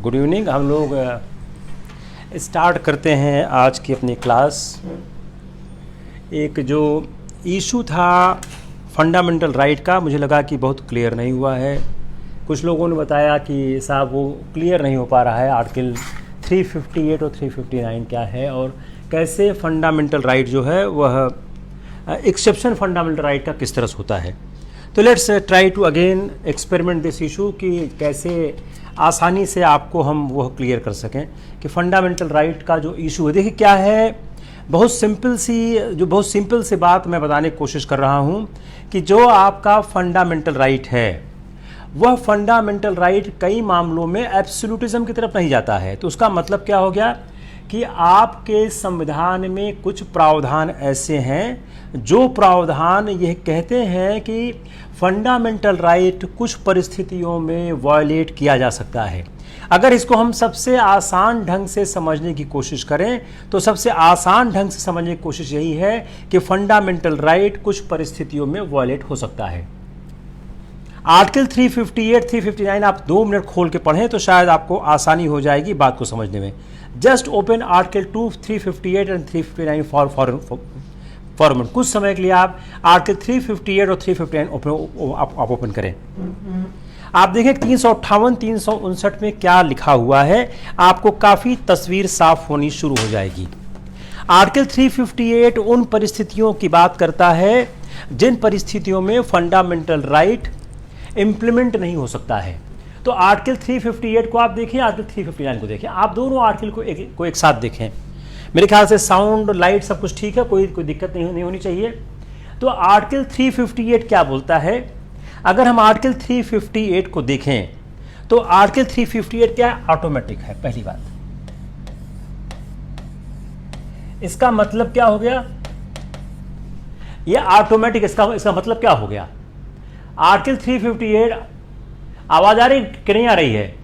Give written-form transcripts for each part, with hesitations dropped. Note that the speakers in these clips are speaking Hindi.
Good evening. हम लोग स्टार्ट करते हैं आज की अपनी क्लास। एक जो इशू था फंडामेंटल राइट का, मुझे लगा कि बहुत क्लियर नहीं हुआ है। कुछ लोगों ने बताया कि साहब वो क्लियर नहीं हो पा रहा है, आर्टिकल 358 और 359 क्या है और कैसे फंडामेंटल राइट जो है वह एक्सेप्शन फंडामेंटल राइट का किस तरह से होता है। तो let's try to again experiment this issue कि कैसे आसानी से आपको हम वह क्लियर कर सकें कि फंडामेंटल राइट का जो इशू है। देखिए क्या है, बहुत सिंपल सी बात मैं बताने की कोशिश कर रहा हूं कि जो आपका फंडामेंटल राइट है वह फंडामेंटल राइट कई मामलों में एब्सोल्यूटिज्म की तरफ नहीं जाता है। तो उसका मतलब क्या हो गया कि आपके संविधान में कुछ प्रावधान ऐसे हैं जो प्रावधान यह कहते हैं कि फंडामेंटल राइट कुछ परिस्थितियों में वायलेट किया जा सकता है। अगर इसको हम सबसे आसान ढंग से समझने की कोशिश करें तो सबसे आसान ढंग से समझने की कोशिश यही है कि फंडामेंटल राइट कुछ परिस्थितियों में वायलेट हो सकता है। आर्टिकल 358, 359 आप 2 मिनट खोल के पढ़ें तो शायद आपको आसानी हो जाएगी बात को समझने में। Just open article 2, 358 and 359 for minute. कुछ समय के लिए आप आर्टिकल 358 और 359 आप ओपन करें। आप देखें 358, 359 में क्या लिखा हुआ है, आपको काफी तस्वीर साफ होनी शुरू हो जाएगी। आर्टिकल 358 उन परिस्थितियों की बात करता है जिन परिस्थितियों में फंडामेंटल राइट इंप्लीमेंट नहीं हो सकता है। तो आर्टिकल 358 को आप देखें, आर्टिकल 359 को देखें, आप दोनों आर्टिकल को एक साथ देखें। मेरे ख्याल से साउंड लाइट सब कुछ ठीक है, कोई दिक्कत नहीं होनी चाहिए। तो आर्टिकल 358 क्या बोलता है? अगर हम आर्टिकल 358 को देखें तो आर्टिकल 358 क्या है? ऑटोमेटिक है। पहली बात, इसका मतलब क्या हो गया? ये ऑटोमेटिक, इसका मतलब क्या हो गया? आर्टिकल 358, आवाज आ रही कि नहीं आ रही है?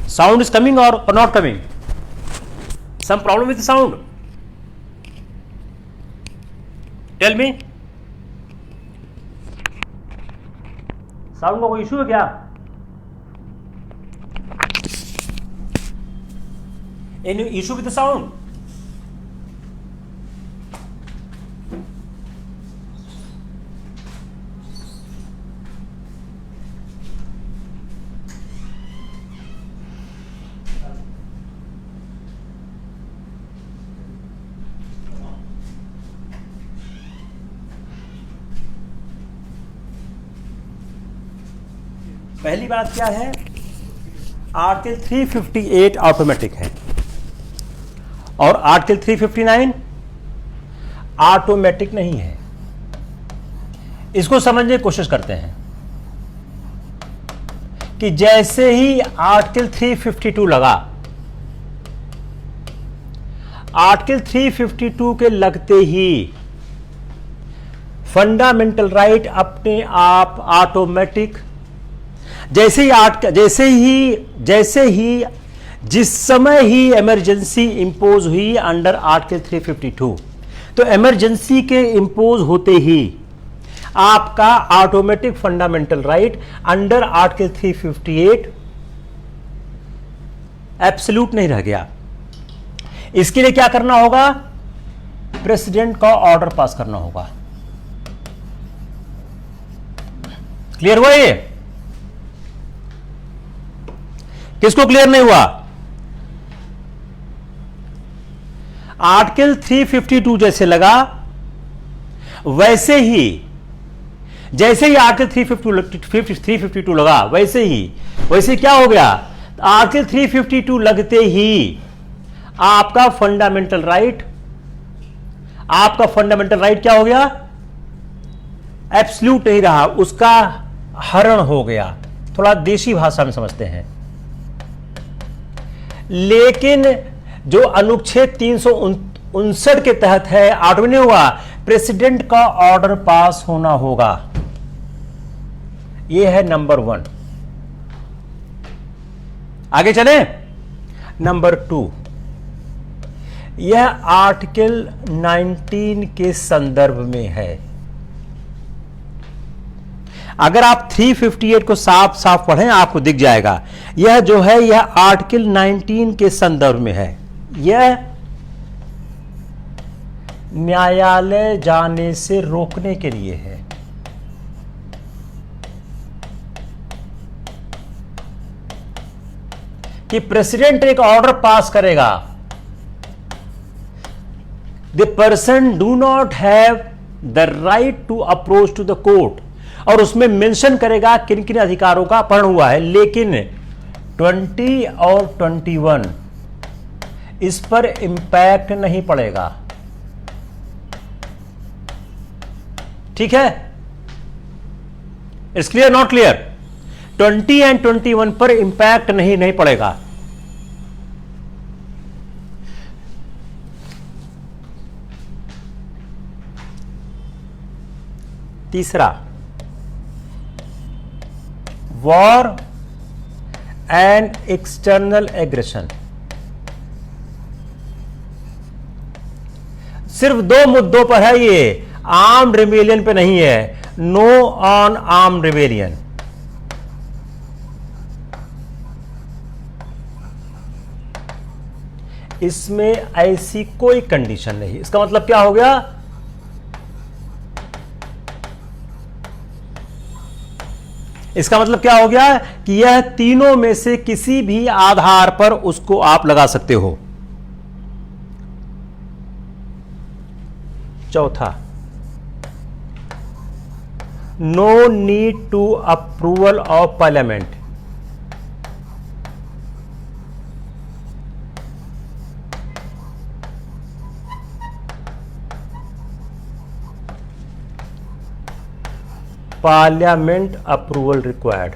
Sound is coming or not coming? Some problem with sound? Tell me. Sound का कोई इशू है क्या? Any issue with the sound? पहली बात क्या है, आर्टिकल 358 ऑटोमेटिक है और आर्टिकल 359 ऑटोमेटिक नहीं है। इसको समझने की कोशिश करते हैं कि जैसे ही आर्टिकल 352 लगा, आर्टिकल 352 के लगते ही फंडामेंटल राइट अपने आप ऑटोमेटिक, जैसे ही जिस समय ही इमरजेंसी इंपोज हुई अंडर आर्टिकल 352, तो इमरजेंसी के इंपोज होते ही आपका automatic fundamental right under article 358 absolute नहीं रह गया। इसके लिए क्या करना होगा? प्रेसिडेंट का ऑर्डर पास करना होगा। क्लियर हुआ? ये किसको क्लियर नहीं हुआ? आर्टिकल 352 जैसे लगा वैसे ही, जैसे ही आर्टिकल 352 लगा वैसे क्या हो गया? आर्टिकल 352 लगते ही आपका फंडामेंटल राइट क्या हो गया? एब्सोल्यूट नहीं रहा, उसका हरण हो गया। थोड़ा देशी भाषा में समझते हैं। लेकिन जो अनुच्छेद 359 के तहत है, ऑटोमेटिक नहीं हुआ, प्रेसिडेंट का ऑर्डर पास होना होगा। यह है नंबर 1। आगे चले। नंबर 2, यह आर्टिकल 19 के संदर्भ में है। अगर आप 358 को साफ साफ पढ़ें आपको दिख जाएगा। यह जो है यह आर्टिकल 19 के संदर्भ में है। यह न्यायालय जाने से रोकने के लिए है। कि प्रेसिडेंट एक ऑर्डर पास करेगा, the person do not have the right to approach to the court, और उसमें मेंशन करेगा किन किन अधिकारों का अपहरण हुआ है, लेकिन 20 और 21 इस पर इंपैक्ट नहीं पड़ेगा। ठीक है, it's clear not clear? 20 and 21 पर इंपैक्ट नहीं पड़ेगा। तीसरा, वॉर एंड एक्सटर्नल एग्रेशन। सिर्फ 2 मुद्दों पर है ये, आर्म्ड रिबेलियन पे नहीं है। Know on armed rebellion. इसमें ऐसी कोई कंडीशन नहीं। इसका मतलब क्या हो गया? इसका मतलब क्या हो गया कि यह तीनों में से किसी भी आधार पर उसको आप लगा सकते हो। चौथा, no need to approval of parliament. Parliament approval required.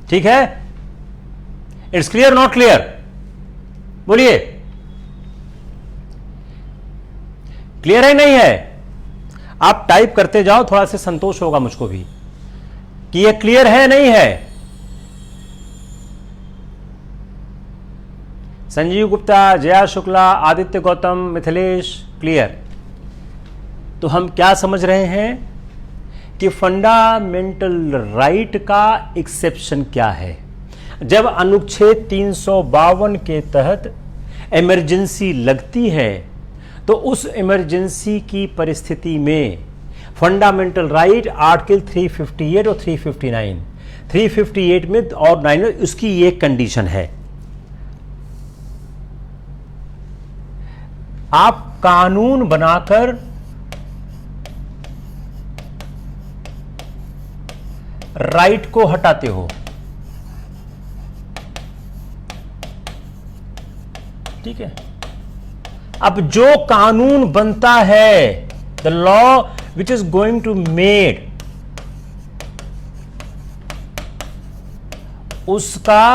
ठीक है, इट्स क्लियर नॉट क्लियर? बोलिए, क्लियर है नहीं है? आप टाइप करते जाओ, थोड़ा सा संतोष होगा मुझको भी कि ये क्लियर है नहीं है। संजीव गुप्ता, जया शुक्ला, आदित्य गौतम, मिथिलेश, क्लियर। तो हम क्या समझ रहे हैं कि फंडामेंटल राइट का एक्सेप्शन क्या है। जब अनुच्छेद 352 के तहत इमरजेंसी लगती है तो उस इमरजेंसी की परिस्थिति में फंडामेंटल राइट आर्टिकल 358 और 359, 358 में और 9 में उसकी ये कंडीशन है, आप कानून बनाकर राइट को हटाते हो। ठीक है, अब जो कानून बनता है, the law which is going to made, उसका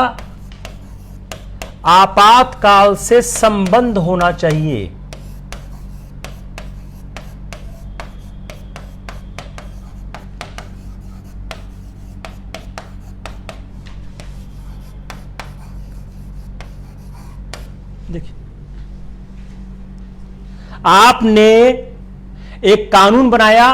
आपातकाल से संबंध होना चाहिए। देखिए, आपने एक कानून बनाया,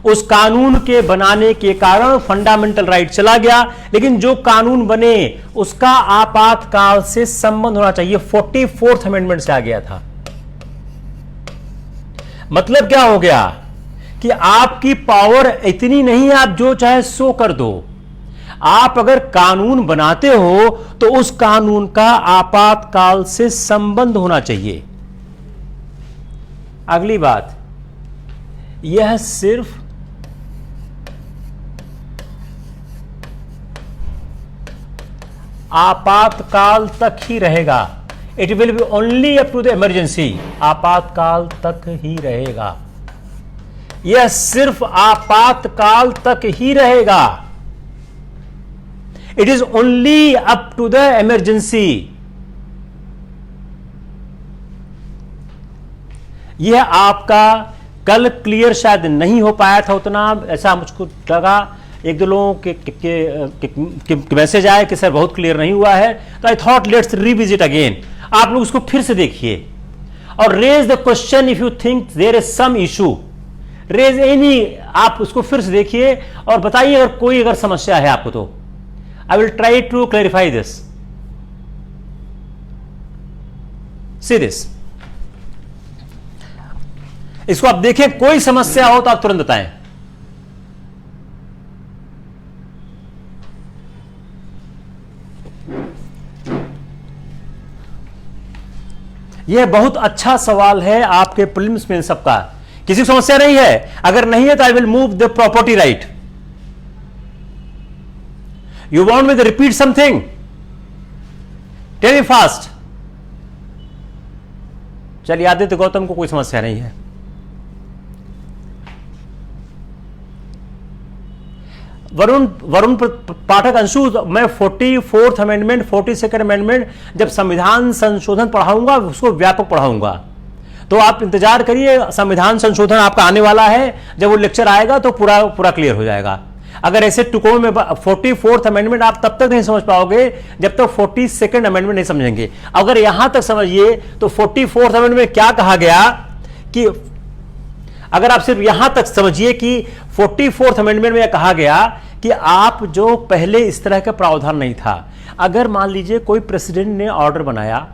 उस कानून के बनाने के कारण फंडामेंटल राइट चला गया, लेकिन जो कानून बने उसका आपातकाल से संबंध होना चाहिए। 44th अमेंडमेंट से आ गया था। मतलब क्या हो गया कि आपकी पावर इतनी नहीं है आप जो चाहे सो कर दो। आप अगर कानून बनाते हो तो उस कानून का आपातकाल से संबंध होना चाहिए। अगली बात, यह सिर्फ आपातकाल तक ही रहेगा। It will be only up to the emergency. आपातकाल तक ही रहेगा, यह सिर्फ आपातकाल तक ही रहेगा। It is only up to the emergency. यह आपका कल क्लियर शायद नहीं हो पाया था उतना, ऐसा मुझको लगा, एक दो लोगों के मैसेज आए कि सर बहुत क्लियर नहीं हुआ है, तो I thought let's revisit again. आप लोग उसको फिर से देखिए और raise the question if you think there is some issue, raise any, आप उसको फिर से देखिए और बताइए अगर कोई समस्या है आपको तो। I will try to clarify this. See this, इसको आप देखें, कोई समस्या हो तो आप तुरंत बताएं। यह बहुत अच्छा सवाल है आपके प्रीलिम्स में सबका। किसी को समस्या नहीं है? अगर नहीं है तो I will move the property right. You want me to repeat something? Tell me fast. चलिए, आदित्य गौतम को कोई समस्या नहीं है। वरुण पाठक अंशु, मैं 44th अमेंडमेंट 42nd अमेंडमेंट जब संविधान संशोधन पढ़ाऊंगा उसको व्यापक पढ़ाऊंगा, तो आप इंतजार करिए, संविधान संशोधन आपका आने वाला है, जब वो लेक्चर आएगा तो पूरा पूरा क्लियर हो जाएगा। अगर ऐसे टुकड़ों में 44th अमेंडमेंट आप तब तक नहीं समझ पाओगे जब तक 42nd अमेंडमेंट नहीं समझेंगे। अगर यहां तक समझिए तो 44th अमेंडमेंट में क्या कहा गया कि, अगर आप सिर्फ यहां तक समझिए कि 44th अमेंडमेंट में कहा गया कि आप जो पहले इस तरह का प्रावधान नहीं था, अगर मान लीजिए कोई प्रेसिडेंट ने ऑर्डर बनाया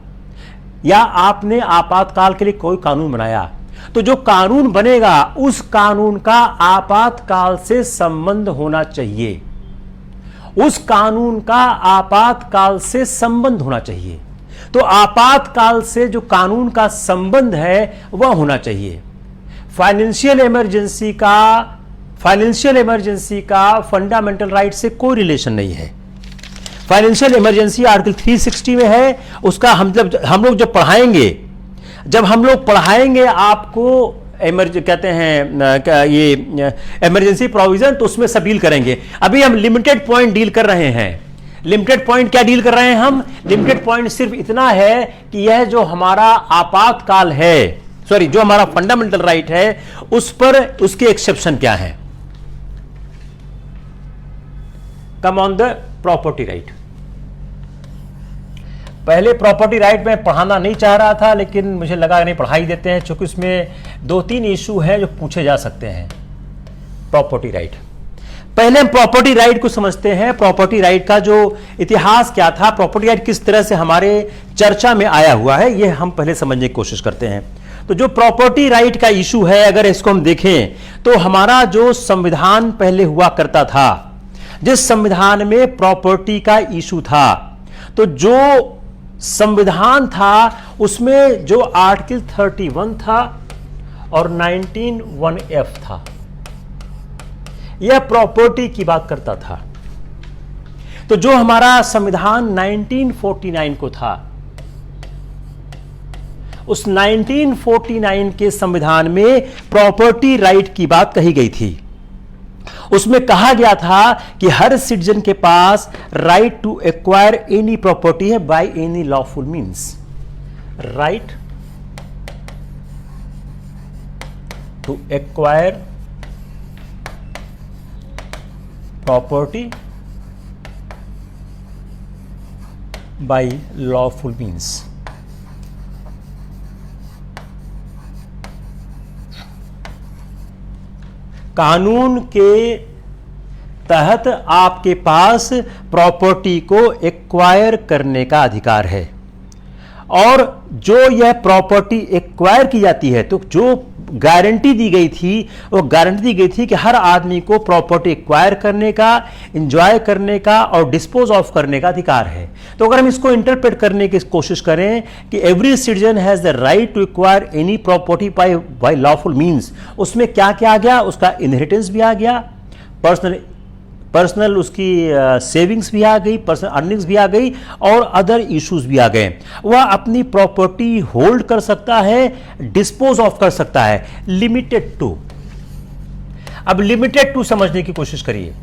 या आपने आपातकाल के लिए कोई कानून बनाया, तो जो कानून बनेगा उस कानून का आपातकाल से संबंध होना चाहिए, उस कानून का आपातकाल से संबंध होना चाहिए। तो आपातकाल से जो कानून का संबंध है वह होना चाहिए। फाइनेंशियल इमरजेंसी का फंडामेंटल राइट से कोई रिलेशन नहीं है। फाइनेंशियल इमरजेंसी आर्टिकल 360 में है, उसका हम लोग जब पढ़ाएंगे आपको कहते हैं ये इमरजेंसी प्रोविजन, तो उसमें सब डील करेंगे। अभी हम लिमिटेड पॉइंट डील कर रहे हैं। लिमिटेड पॉइंट क्या डील कर रहे हैं हम? लिमिटेड पॉइंट सिर्फ इतना है कि यह जो हमारा आपातकाल है, सॉरी, जो हमारा फंडामेंटल राइट है उस पर उसके एक्सेप्शन क्या है। Come on the property right. पहले प्रॉपर्टी राइट में पढ़ाना नहीं चाह रहा था, लेकिन मुझे लगा नहीं, पढ़ा ही देते हैं, क्योंकि उसमें 2-3 इशू हैं जो पूछे जा सकते हैं। प्रॉपर्टी राइट, पहले हम प्रॉपर्टी राइट को समझते हैं। प्रॉपर्टी राइट का जो इतिहास क्या था, प्रॉपर्टी राइट किस तरह से हमारे चर्चा में आया हुआ है, यह हम पहले समझने की कोशिश करते हैं। तो जो प्रॉपर्टी राइट का इशू है, अगर इसको हम देखें तो हमारा जो संविधान पहले हुआ करता था, जिस संविधान में प्रॉपर्टी का इशू था, तो जो संविधान था उसमें जो आर्टिकल 31 था और 19(1)(f) था, यह प्रॉपर्टी की बात करता था। तो जो हमारा संविधान 1949 को था, उस 1949 के संविधान में प्रॉपर्टी राइट की बात कही गई थी। उसमें कहा गया था कि हर सिटीजन के पास right to acquire any property है by any lawful means. Right to acquire property by lawful means. कानून के तहत आपके पास प्रॉपर्टी को एक्वायर करने का अधिकार है, और जो यह प्रॉपर्टी एक्वायर की जाती है, तो जो गारंटी दी गई थी, वो गारंटी दी गई थी कि हर आदमी को प्रॉपर्टी एक्वायर करने का, एंजॉय करने का और डिस्पोज ऑफ करने का अधिकार है। तो अगर हम इसको इंटरप्रेट करने की कोशिश करें कि every citizen has the right to acquire any property by lawful means, उसमें क्या क्या आ गया? उसका इनहेरिटेंस भी आ गया, पर्सनल उसकी सेविंग्स भी आ गई, पर्सनल अर्निंग्स भी आ गई, और अदर इश्यूज भी आ गए। वह अपनी प्रॉपर्टी होल्ड कर सकता है, डिस्पोज ऑफ कर सकता है, लिमिटेड टू। अब लिमिटेड टू समझने की कोशिश करिए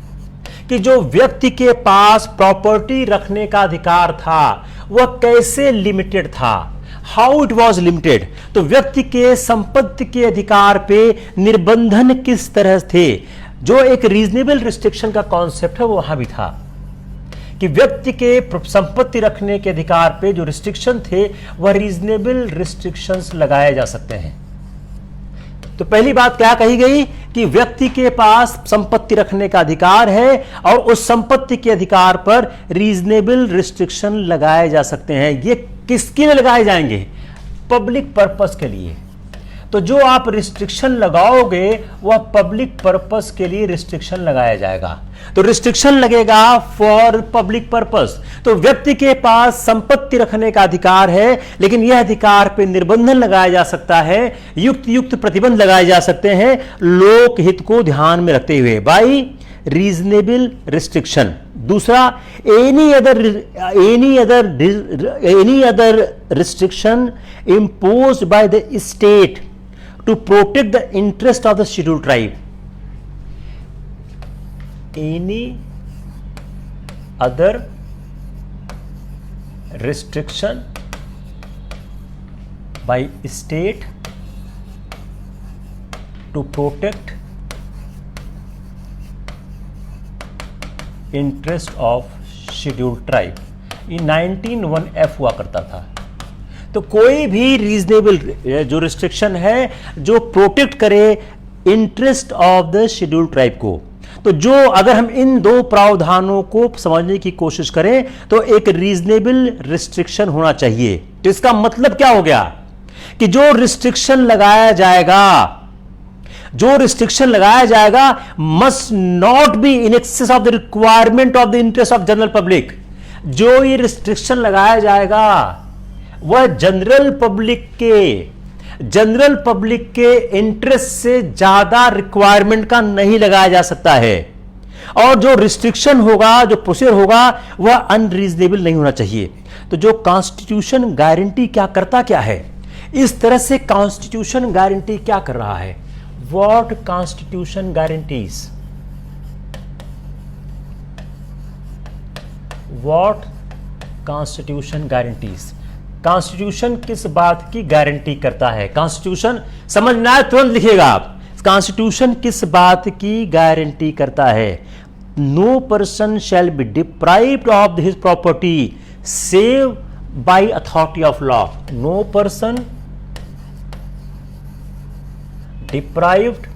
कि जो व्यक्ति के पास प्रॉपर्टी रखने का अधिकार था वह कैसे लिमिटेड था, हाउ इट वॉज लिमिटेड। तो व्यक्ति के संपत्ति के अधिकार पे निर्बंधन किस तरह थे, जो एक रीजनेबल रिस्ट्रिक्शन का कॉन्सेप्ट है वो वहां भी था कि व्यक्ति के संपत्ति रखने के अधिकार पे जो रिस्ट्रिक्शन थे वह रीजनेबल रिस्ट्रिक्शंस लगाए जा सकते हैं। तो पहली बात क्या कही गई कि व्यक्ति के पास संपत्ति रखने का अधिकार है और उस संपत्ति के अधिकार पर रीजनेबल रिस्ट्रिक्शन लगाए जा सकते हैं। ये किसके लिए लगाए जाएंगे? पब्लिक पर्पस के लिए। तो जो आप रिस्ट्रिक्शन लगाओगे वह पब्लिक पर्पस के लिए रिस्ट्रिक्शन लगाया जाएगा। तो रिस्ट्रिक्शन लगेगा फॉर पब्लिक पर्पस। तो व्यक्ति के पास संपत्ति रखने का अधिकार है, लेकिन यह अधिकार पे निर्बंधन लगाया जा सकता है, युक्त प्रतिबंध लगाए जा सकते हैं लोक हित को ध्यान में रखते हुए, बाई रीजनेबल रिस्ट्रिक्शन। दूसरा, any other restriction imposed bye the state to protect the interest of the scheduled tribe. Any other restriction by state to protect interest of scheduled tribe. ये 19(1)(f हुआ करता था। तो कोई भी रीजनेबल जो रिस्ट्रिक्शन है जो प्रोटेक्ट करे interest of the schedule tribe को, तो जो अगर हम इन दो प्रावधानों को समझने की कोशिश करें तो एक रीजनेबल रिस्ट्रिक्शन होना चाहिए। तो इसका मतलब क्या हो गया कि जो रिस्ट्रिक्शन लगाया जाएगा must not be in excess of the requirement of the interest of general public. जो ये रिस्ट्रिक्शन लगाया जाएगा वह जनरल पब्लिक के इंटरेस्ट से ज्यादा रिक्वायरमेंट का नहीं लगाया जा सकता है, और जो रिस्ट्रिक्शन होगा, जो प्रोसीजर होगा, वह अनरीजनेबल नहीं होना चाहिए। तो जो कॉन्स्टिट्यूशन गारंटी क्या है, इस तरह से कॉन्स्टिट्यूशन गारंटी क्या कर रहा है? What constitution guarantees? What constitution guarantees? Constitution किस बात की गारंटी करता है? कॉन्स्टिट्यूशन समझना है, तुरंत लिखिएगा आप। कॉन्स्टिट्यूशन किस बात की गारंटी करता है? No person shall be deprived of his property save by authority of law. No person deprived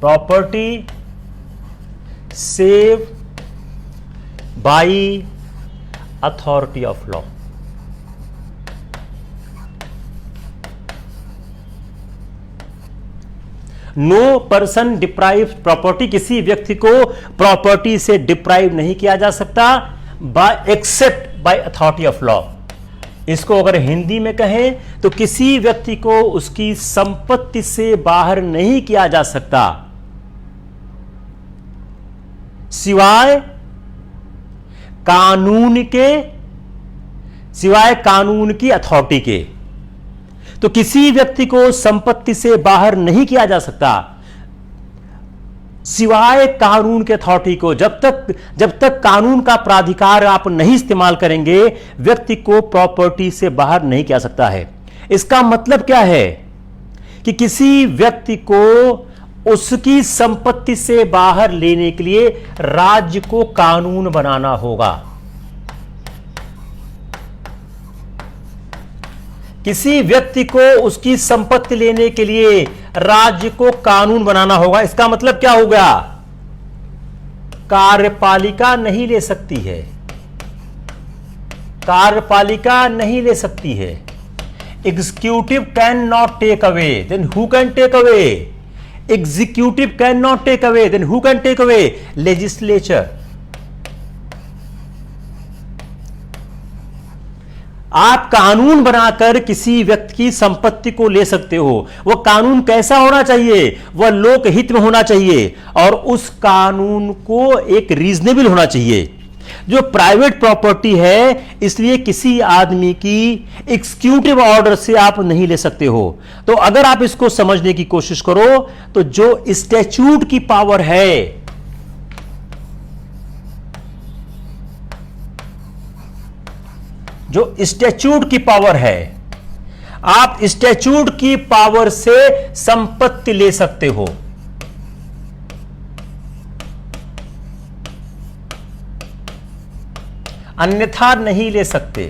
property save by authority of law. No person deprive property, किसी व्यक्ति को प्रॉपर्टी से डिप्राइव नहीं किया जा सकता by except by authority of law. इसको अगर हिंदी में कहें तो किसी व्यक्ति को उसकी संपत्ति से बाहर नहीं किया जा सकता सिवाय कानून की अथॉरिटी के। तो किसी व्यक्ति को संपत्ति से बाहर नहीं किया जा सकता सिवाय कानून के अथॉरिटी को। जब तक कानून का प्राधिकार आप नहीं इस्तेमाल करेंगे, व्यक्ति को प्रॉपर्टी से बाहर नहीं किया सकता है। इसका मतलब क्या है कि किसी व्यक्ति को उसकी संपत्ति से बाहर लेने के लिए राज्य को कानून बनाना होगा। किसी व्यक्ति को उसकी संपत्ति लेने के लिए राज्य को कानून बनाना होगा। इसका मतलब क्या हो गया? कार्यपालिका नहीं ले सकती है, कार्यपालिका नहीं ले सकती है। Executive can not take away, then who can take away? Executive can not take away, then who can take away? Legislature. आप कानून बनाकर किसी व्यक्ति की संपत्ति को ले सकते हो। वह कानून कैसा होना चाहिए? वह लोक हित में होना चाहिए, और उस कानून को एक रीजनेबल होना चाहिए। जो प्राइवेट प्रॉपर्टी है, इसलिए किसी आदमी की एग्जीक्यूटिव ऑर्डर से आप नहीं ले सकते हो। तो अगर आप इसको समझने की कोशिश करो तो जो स्टैच्यूट की पावर है, जो स्टैच्यूट की पावर है, आप स्टैच्यूट की पावर से संपत्ति ले सकते हो। अन्यथा नहीं ले सकते।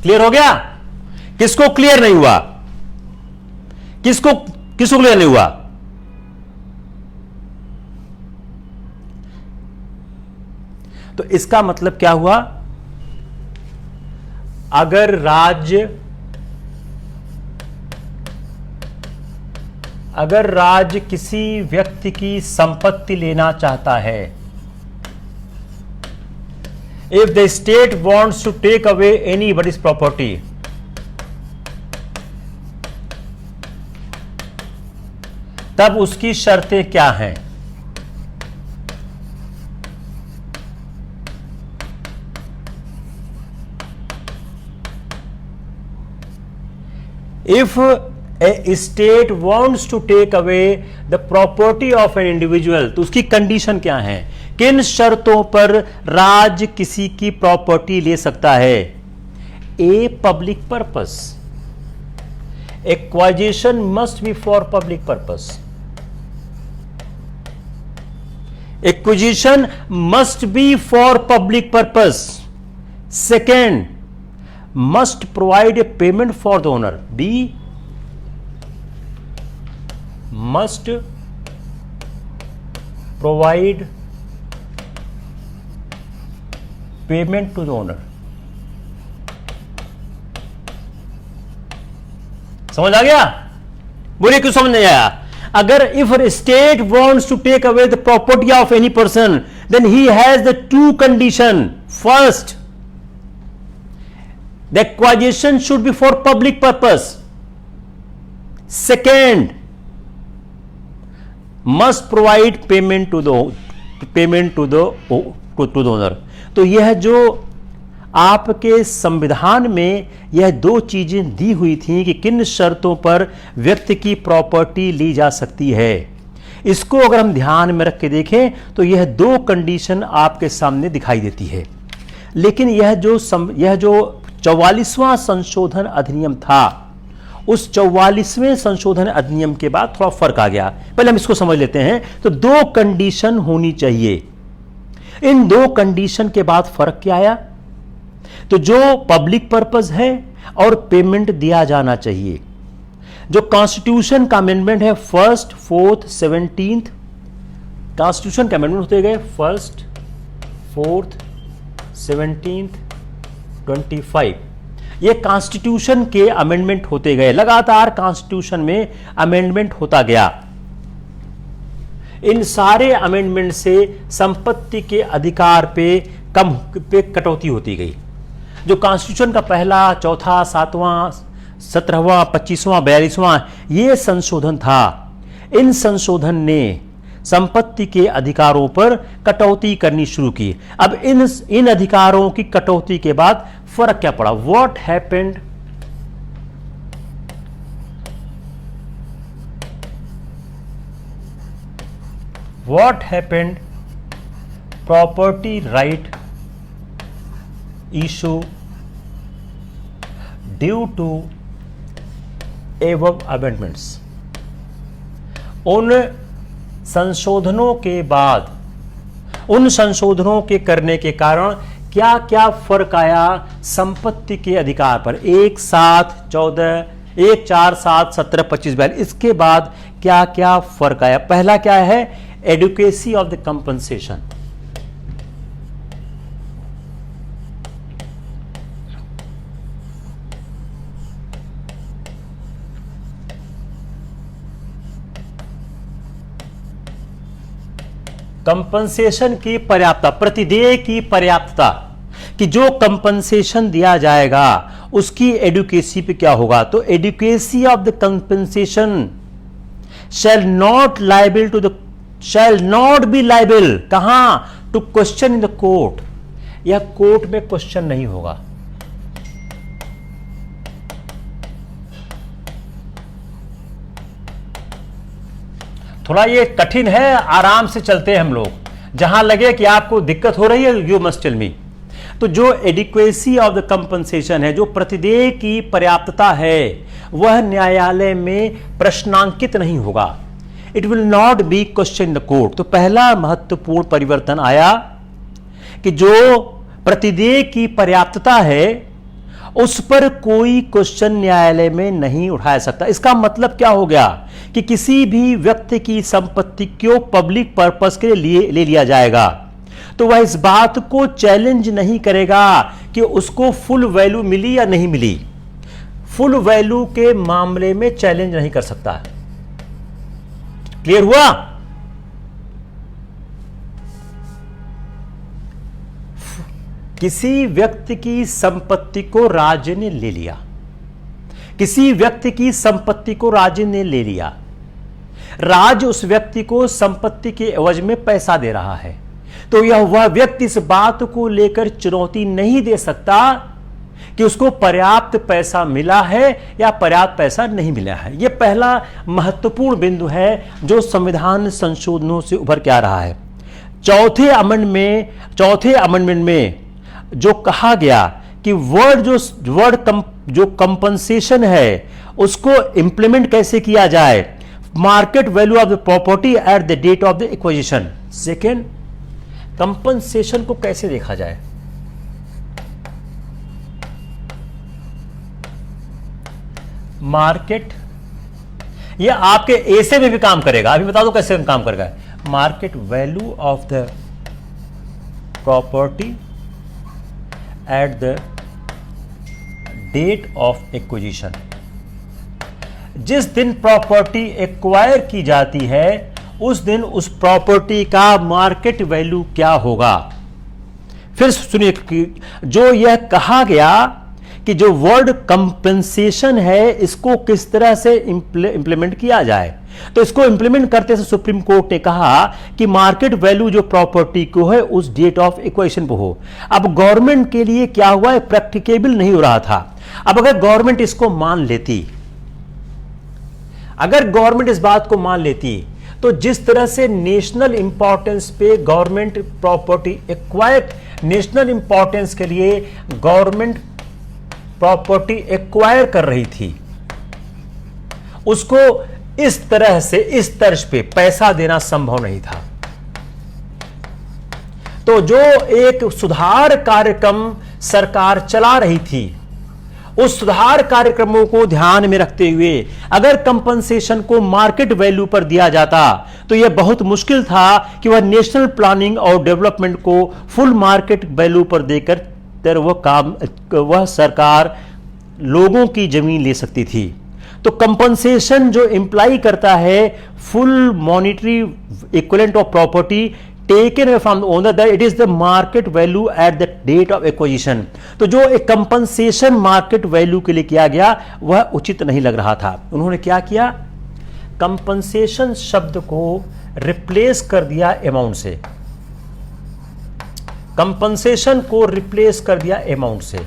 क्लियर हो गया? किसको क्लियर नहीं हुआ? किसको क्लियर नहीं हुआ? तो इसका मतलब क्या हुआ? अगर राज्य किसी व्यक्ति की संपत्ति लेना चाहता है, if the state wants to take away anybody's property, तब उसकी शर्तें क्या हैं? If a state wants to take away the property of an individual, तो उसकी कंडीशन क्या है? किन शर्तों पर राज्य किसी की प्रॉपर्टी ले सकता है? A, public purpose, acquisition must be for public purpose, acquisition must be for public purpose. Second, must provide a payment for the owner. B, must provide payment to the owner. समझ आ गया? बोलिए क्यों समझ नहीं आया? अगर if a state wants to take away the property of any person, then he has the two condition. First, the acquisition should be for public purpose. Second, must provide payment to the owner. तो यह जो आपके संविधान में यह दो चीजें दी हुई थी कि किन शर्तों पर व्यक्ति की प्रॉपर्टी ली जा सकती है, इसको अगर हम ध्यान में रख के देखें तो यह दो कंडीशन आपके सामने दिखाई देती है। लेकिन यह जो 44वां संशोधन अधिनियम था, उस 44वें संशोधन अधिनियम के बाद थोड़ा फर्क आ गया। पहले हम इसको समझ लेते हैं। तो दो कंडीशन होनी चाहिए। इन दो कंडीशन के बाद फर्क क्या आया? तो जो पब्लिक पर्पस है और पेमेंट दिया जाना चाहिए। जो कॉन्स्टिट्यूशन का अमेंडमेंट है, फर्स्ट, फोर्थ, 17th, कॉन्स्टिट्यूशन के अमेंडमेंट होते गए, फर्स्ट, फोर्थ, 17th, 25, ये कॉन्स्टिट्यूशन के अमेंडमेंट होते गए। लगातार कॉन्स्टिट्यूशन में अमेंडमेंट होता गया। इन सारे अमेंडमेंट से संपत्ति के अधिकार पे कटौती होती गई। जो कॉन्स्टिट्यूशन का पहला, चौथा, 7वां, 17वां, 25वां, 42वां ये संशोधन था, इन संशोधन ने संपत्ति के अधिकारों पर कटौती करनी शुरू की। अब इन अधिकारों की कटौती के बाद फर्क क्या पड़ा? What happened property right issue due to above amendments. उन संशोधनों के बाद, उन संशोधनों के करने के कारण क्या क्या फर्क आया संपत्ति के अधिकार पर? 1, 7, 14, 1, 4, 7, 17, 25, 42, इसके बाद क्या क्या फर्क आया? पहला क्या है? Adequacy of the compensation. Compensation की पर्याप्तता, प्रतिदेय की पर्याप्तता, कि जो कंपनसेशन दिया जाएगा उसकी एडुकेसी पे क्या होगा? तो adequacy of the compensation shall not be liable, कहां? To question in the court, यह कोर्ट में क्वेश्चन नहीं होगा। थोड़ा ये कठिन है, आराम से चलते हैं हम लोग, जहां लगे कि आपको दिक्कत हो रही है यू मस्ट टेल मी। तो जो एडिक्वेसी ऑफ द कंपनसेशन है, जो प्रतिदेय की पर्याप्तता है, वह न्यायालय में प्रश्नांकित नहीं होगा। It will not be question the court. तो पहला महत्वपूर्ण परिवर्तन आया कि जो प्रतिदेय की पर्याप्तता है उस पर कोई क्वेश्चन न्यायालय में नहीं उठाया सकता। इसका मतलब क्या हो गया कि किसी भी व्यक्ति की संपत्ति को पब्लिक पर्पस के लिए ले लिया जाएगा तो वह इस बात को चैलेंज नहीं करेगा कि उसको फुल वैल्यू मिली या नहीं मिली। फुल वैल्यू के मामले में चैलेंज नहीं कर सकता। क्लियर हुआ? किसी व्यक्ति की संपत्ति को राज्य ने ले लिया, किसी व्यक्ति की संपत्ति को राज्य ने ले लिया, राज्य उस व्यक्ति को संपत्ति के एवज में पैसा दे रहा है, तो यह वह व्यक्ति इस बात को लेकर चुनौती नहीं दे सकता कि उसको पर्याप्त पैसा मिला है या पर्याप्त पैसा नहीं मिला है। यह पहला महत्वपूर्ण बिंदु है जो संविधान संशोधनों से उभर के आ रहा है। चौथे अमेंडमेंट में जो कहा गया कि जो कंपनसेशन है उसको इंप्लीमेंट कैसे किया जाए, market value of the property at the date of the acquisition. Second, compensation को कैसे देखा जाए। मार्केट, ये आपके ऐसे में भी काम करेगा, अभी बता दो कैसे काम करेगा। Market value of the property at the date of acquisition. जिस दिन प्रॉपर्टी एक्वायर की जाती है उस दिन उस प्रॉपर्टी का मार्केट वैल्यू क्या होगा। फिर सुनिए कि जो यह कहा गया कि जो वर्ड कंपनसेशन है इसको किस तरह से इंप्लीमेंट किया जाए, तो इसको इंप्लीमेंट करते से सुप्रीम कोर्ट ने कहा कि मार्केट वैल्यू जो प्रॉपर्टी को है उस डेट ऑफ एक्वाजिशन पे हो। अब गवर्नमेंट के लिए क्या हुआ है, प्रैक्टिकेबल नहीं हो रहा था। अब अगर गवर्नमेंट इसको मान लेती, अगर गवर्नमेंट इस बात को मान लेती तो जिस तरह से नेशनल इंपॉर्टेंस पे government property acquire, national importance के लिए गवर्नमेंट प्रॉपर्टी एक्वायर कर रही थी, उसको इस तरह से इस तर्ज पे पैसा देना संभव नहीं था। तो जो एक सुधार कार्यक्रम सरकार चला रही थी उस सुधार कार्यक्रमों को ध्यान में रखते हुए अगर कंपनसेशन को मार्केट वैल्यू पर दिया जाता तो यह बहुत मुश्किल था कि वह नेशनल प्लानिंग और डेवलपमेंट को फुल मार्केट वैल्यू पर देकर वह सरकार लोगों की जमीन ले सकती थी। तो कंपनसेशन जो इंप्लाई करता है full monetary equivalent of property taken from the owner that it is the market value at the date of acquisition. तो जो एक कंपनसेशन मार्केट वैल्यू के लिए किया गया वह उचित नहीं लग रहा था। उन्होंने क्या किया, कंपनसेशन शब्द को रिप्लेस कर दिया अमाउंट से, कंपनसेशन को रिप्लेस कर दिया अमाउंट से।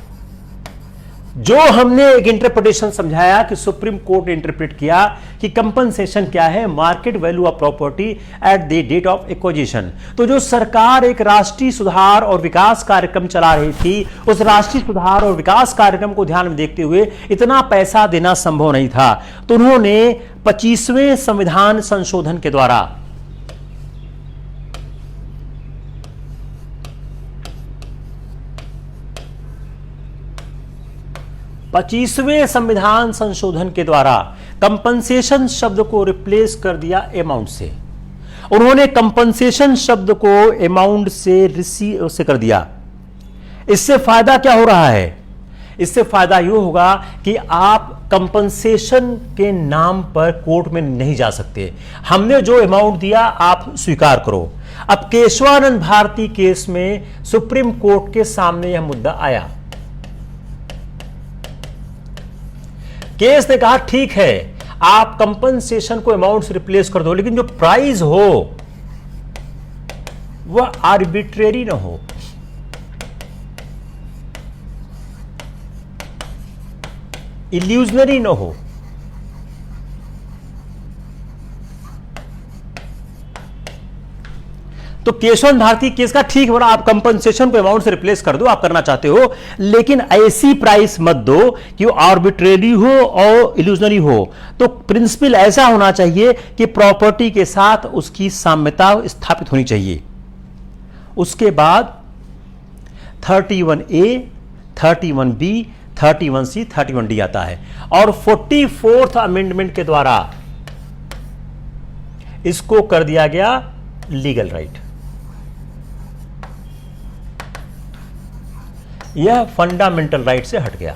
जो हमने एक इंटरप्रिटेशन समझाया कि सुप्रीम कोर्ट ने इंटरप्रेट किया कि कंपनसेशन क्या है, market value of property at the date of acquisition. तो जो सरकार एक राष्ट्रीय सुधार और विकास कार्यक्रम चला रही थी उस राष्ट्रीय सुधार और विकास कार्यक्रम को ध्यान में देखते हुए इतना पैसा देना संभव नहीं था। तो उन्होंने 25वें संविधान संशोधन के द्वारा 25वें संविधान संशोधन के द्वारा कंपनसेशन शब्द को रिप्लेस कर दिया अमाउंट से। उन्होंने कंपनसेशन शब्द को अमाउंट से रिसीव से कर दिया। इससे फायदा क्या हो रहा है, इससे फायदा यह होगा कि आप कंपनसेशन के नाम पर कोर्ट में नहीं जा सकते। हमने जो अमाउंट दिया आप स्वीकार करो। अब केशवानंद भारती केस में सुप्रीम कोर्ट के सामने यह मुद्दा आया। केस ने कहा ठीक है आप कंपनसेशन को अमाउंट से रिप्लेस कर दो, लेकिन जो प्राइस हो वह आर्बिट्रेरी ना हो, इल्यूजनरी ना हो। तो केशवन भारती केस का ठीक बना, आप कंपनसेशन को अमाउंट से रिप्लेस कर दो, आप करना चाहते हो, लेकिन ऐसी प्राइस मत दो कि वो आर्बिट्रेरी हो और इल्यूजनरी हो। तो प्रिंसिपल ऐसा होना चाहिए कि प्रॉपर्टी के साथ उसकी साम्यता स्थापित होनी चाहिए। उसके बाद 31A, 31B, 31C, 31D आता है और 44th अमेंडमेंट के द्वारा इसको कर दिया गया लीगल राइट। यह फंडामेंटल राइट से हट गया।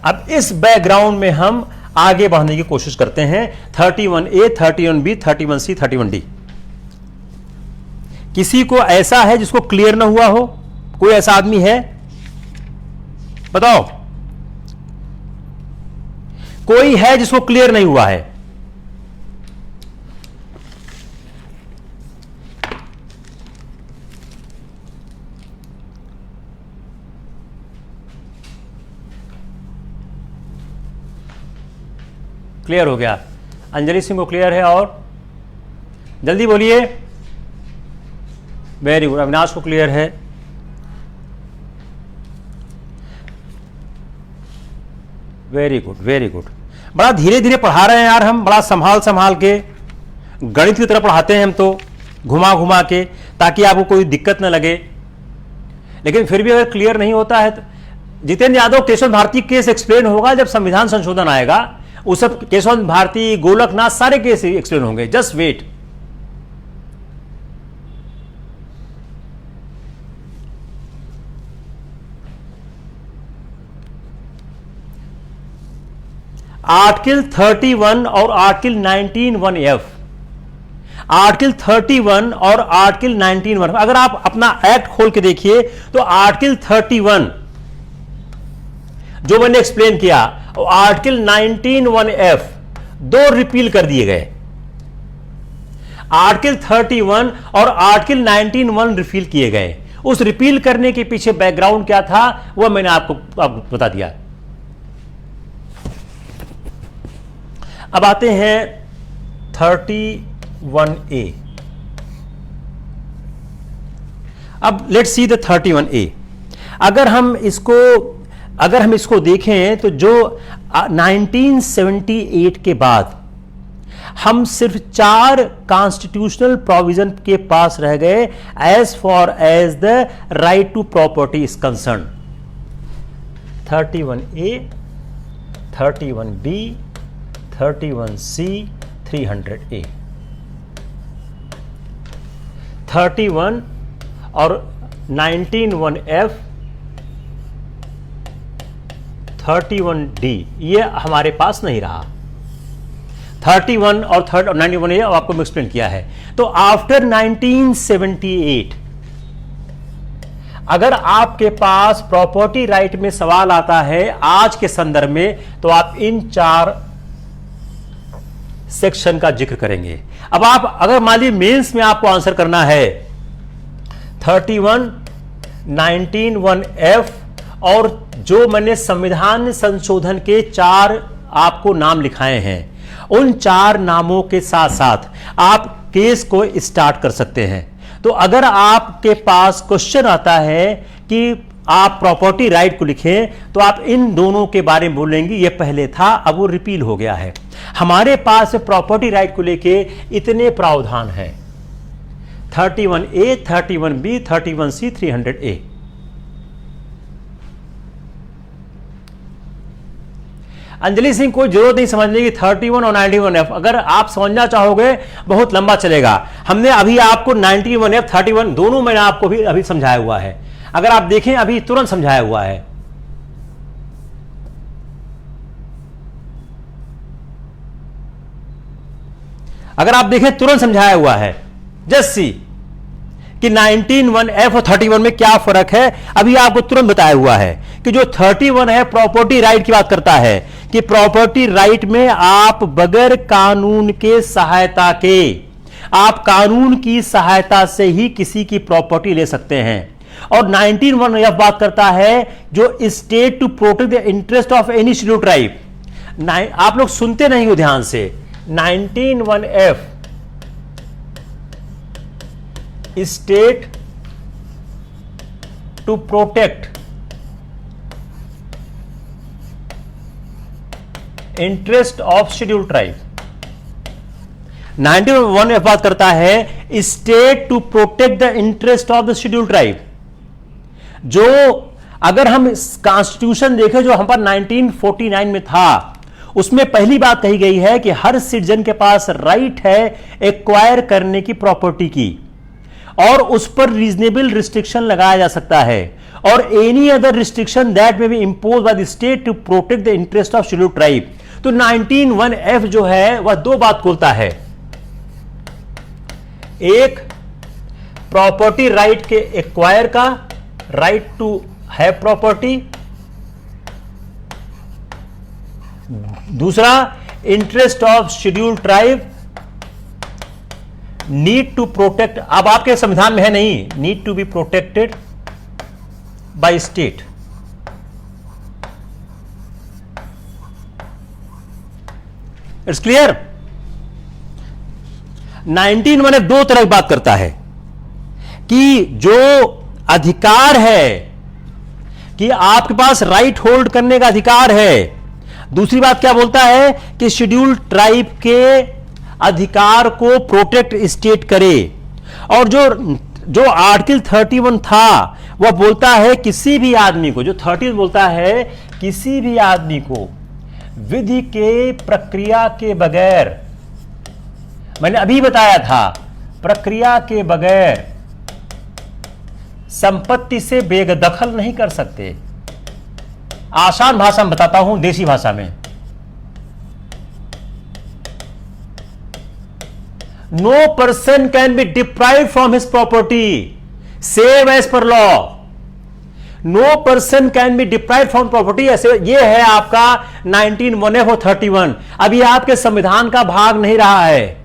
अब इस बैकग्राउंड में हम आगे बढ़ने की कोशिश करते हैं। 31A, 31B, 31C, 31D। किसी को ऐसा है जिसको क्लियर ना हुआ हो? कोई ऐसा आदमी है? बताओ, कोई है जिसको क्लियर नहीं हुआ है? क्लियर हो गया? अंजलि सिंह को क्लियर है? और जल्दी बोलिए। Very good. अविनाश को क्लियर है? Very good, very good. बड़ा धीरे धीरे पढ़ा रहे हैं यार हम, बड़ा संभाल संभाल के। गणित की तरह पढ़ाते हैं हम तो, घुमा घुमा के, ताकि आपको कोई दिक्कत न लगे। लेकिन फिर भी अगर क्लियर नहीं होता है तो जितेंद्र यादव, केशव भारती केस एक्सप्लेन होगा जब संविधान संशोधन आएगा। उस सब केशव भारती, गोलकनाथ, सारे केस एक्सप्लेन होंगे। Just wait. आर्टिकल 31 और आर्टिकल 19(1)(f, आर्टिकल 31 और आर्टिकल 19(1)(f), अगर आप अपना एक्ट खोल के देखिए तो आर्टिकल 31 जो मैंने एक्सप्लेन किया, आर्टिकल 19(1)(f) दो रिपील कर दिए गए। आर्टिकल 31 और आर्टिकल 19(1) रिपील किए गए। उस रिपील करने के पीछे बैकग्राउंड क्या था वह मैंने आपको बता दिया। अब आते हैं 31A। अब लेट्स सी द 31A। अगर हम इसको देखें तो जो 1978 के बाद हम सिर्फ 4 कॉन्स्टिट्यूशनल प्रोविजन के पास रह गए as for as the right to property is concern. 31A, 31B, 31C, 300A। 31 और 19(1)(f, 31D ये हमारे पास नहीं रहा। 31 और 91A आपको मैं एक्सप्लेन किया है। तो आफ्टर 1978 अगर आपके पास प्रॉपर्टी राइट में सवाल आता है आज के संदर्भ में, तो आप इन 4 सेक्शन का जिक्र करेंगे। अब आप अगर मान लीजिए मेंस में आपको आंसर करना है 31, 19(1)(f और जो मैंने संविधान संशोधन के 4 आपको नाम लिखाए हैं, उन 4 नामों के साथ साथ आप केस को स्टार्ट कर सकते हैं। तो अगर आपके पास क्वेश्चन आता है कि आप प्रॉपर्टी राइट को लिखें, तो आप इन दोनों के बारे में बोलेंगे। ये पहले था, अब वो रिपील हो गया है। हमारे पास प्रॉपर्टी राइट को लेके इतने प्रावधान हैं, 31A, 31B, 31C, 300A। Anjali Singh, कोई जरूरत नहीं समझने की 31 और 91(f), अगर आप समझना चाहोगे बहुत लंबा चलेगा। हमने अभी आपको 91(f), 31 दोनों मैंने आपको भी अभी समझाया हुआ है। अगर आप देखें अभी तुरंत समझाया हुआ है। अगर आप देखें तुरंत समझाया हुआ है। जस्ट सी कि 19(1)(f) और 31 में क्या फर्क है, अभी आपको तुरंत बताया हुआ है कि जो 31 है प्रॉपर्टी राइट की बात करता है कि प्रॉपर्टी राइट में आप बगैर कानून के सहायता के, आप कानून की सहायता से ही किसी की प्रॉपर्टी ले सकते हैं। और 19(1)(f) बात करता है जो state to protect the interest of any scheduled tribe. आप लोग सुनते नहीं हो ध्यान से। 19(1)(f state to protect interest of scheduled tribe। 19(1)(f) बात करता है state to protect the interest of the scheduled tribe. जो अगर हम कॉन्स्टिट्यूशन देखें जो हम पर 1949 में था, उसमें पहली बात कही गई है कि हर सिटीजन के पास राइट है एक्वायर करने की प्रॉपर्टी की, और उस पर रीजनेबल रिस्ट्रिक्शन लगाया जा सकता है, और any other restriction that may be impose by the state to protect the interest of scheduled tribe. तो 19(1)(f जो है वह दो बात खोलता है, एक प्रॉपर्टी राइट के एक्वायर का, राइट टू हैव प्रॉपर्टी, दूसरा interest of scheduled tribe need to protect, अब आपके संविधान में है नहीं, need to be protected by state. It's clear. 19(1)(f) दो तरह की बात करता है कि जो अधिकार है कि आपके पास राइट होल्ड करने का अधिकार है, दूसरी बात क्या बोलता है कि शेड्यूल्ड ट्राइब के अधिकार को प्रोटेक्ट स्टेट करे। और जो आर्टिकल 31 था वह बोलता है किसी भी आदमी को, जो 30 बोलता है किसी भी आदमी को विधि के प्रक्रिया के बगैर, मैंने अभी बताया था, प्रक्रिया के बगैर संपत्ति से बेदखल नहीं कर सकते। आसान भाषा में बताता हूं, देसी भाषा में, no person can be deprived from his property save as per law. No person can be deprived from property, ऐसे ये है आपका 19(1)(f) और 31। अब ये आपके संविधान का भाग नहीं रहा है।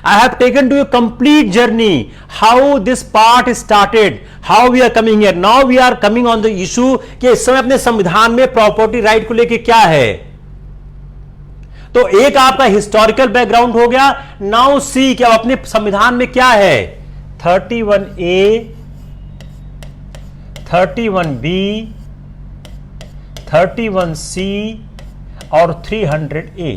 I have taken to a complete journey how this part started, how we are coming here. Now we are coming on the issue कि इस समय अपने संविधान में प्रॉपर्टी राइट को लेके क्या है। तो एक आपका हिस्टोरिकल बैकग्राउंड हो गया। नाउ सी कि अब अपने संविधान में क्या है। 31A, 31B, 31C और 300A,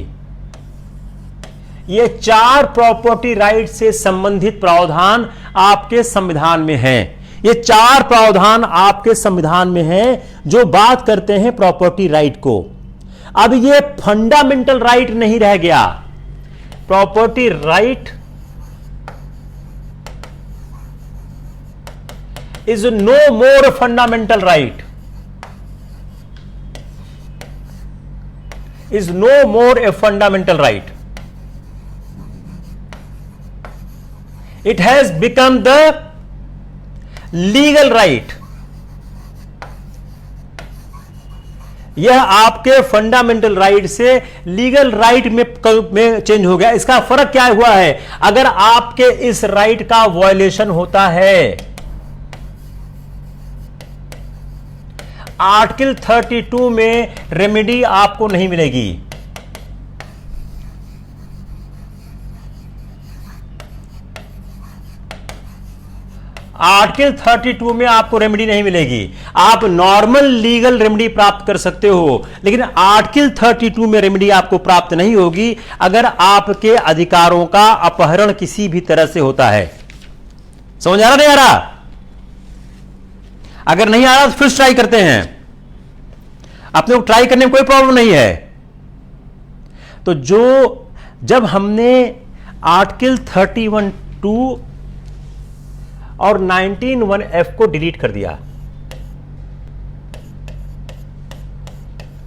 ये चार प्रॉपर्टी राइट से संबंधित प्रावधान आपके संविधान में हैं। ये चार प्रावधान आपके संविधान में हैं जो बात करते हैं प्रॉपर्टी राइट को। अब ये फंडामेंटल राइट नहीं रह गया। Property right is no more fundamental right, is no more a fundamental right. It has become the legal right। यह आपके फंडामेंटल राइट से लीगल राइट में चेंज हो गया। इसका फर्क क्या हुआ है, अगर आपके इस राइट का वायलेशन होता है, आर्टिकल 32 में रेमेडी आपको नहीं मिलेगी। आर्टिकल 32 में आपको रेमेडी नहीं मिलेगी। आप नॉर्मल लीगल रेमेडी प्राप्त कर सकते हो, लेकिन आर्टिकल 32 में रेमेडी आपको प्राप्त नहीं होगी अगर आपके अधिकारों का अपहरण किसी भी तरह से होता है। समझ आ रहा नहीं आ रहा? अगर नहीं आ रहा तो फिर ट्राई करते हैं। अपने को ट्राई करने में कोई प्रॉब्लम नहीं है। तो जब हमने आर्टिकल 31(2) और 19(1)(f) को डिलीट कर दिया,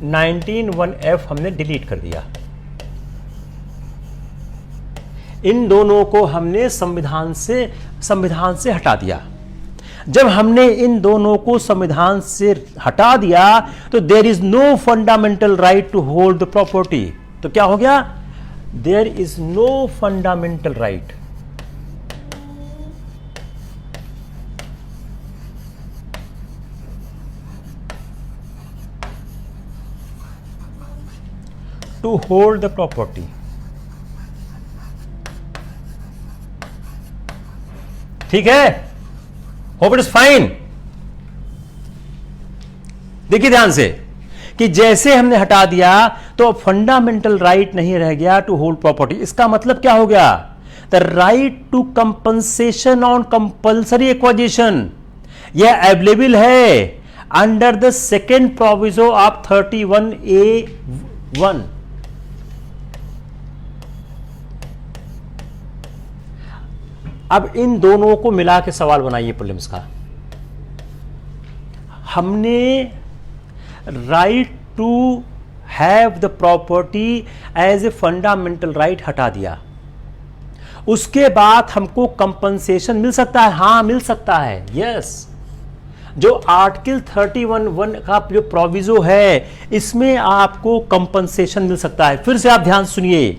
19(1)(f) हमने डिलीट कर दिया, इन दोनों को हमने संविधान से हटा दिया। जब हमने इन दोनों को संविधान से हटा दिया तो there is no fundamental right to hold the property. तो क्या हो गया, there is no fundamental right to hold the property। ठीक है, होप इट इज फाइन। देखिए ध्यान से कि जैसे हमने हटा दिया तो फंडामेंटल राइट नहीं रह गया टू होल्ड प्रॉपर्टी। इसका मतलब क्या हो गया? The right to compensation on compulsory acquisition यह अवेलेबल है under the second proviso of 31A(1). अब इन दोनों को मिला के सवाल बनाइए प्रीलिम्स का। हमने right to have the property as a fundamental right हटा दिया, उसके बाद हमको कंपनसेशन मिल सकता है। हां मिल सकता है, यस। जो आर्टिकल 31(1) का जो प्रोविजो है इसमें आपको कंपनसेशन मिल सकता है। फिर से आप ध्यान सुनिए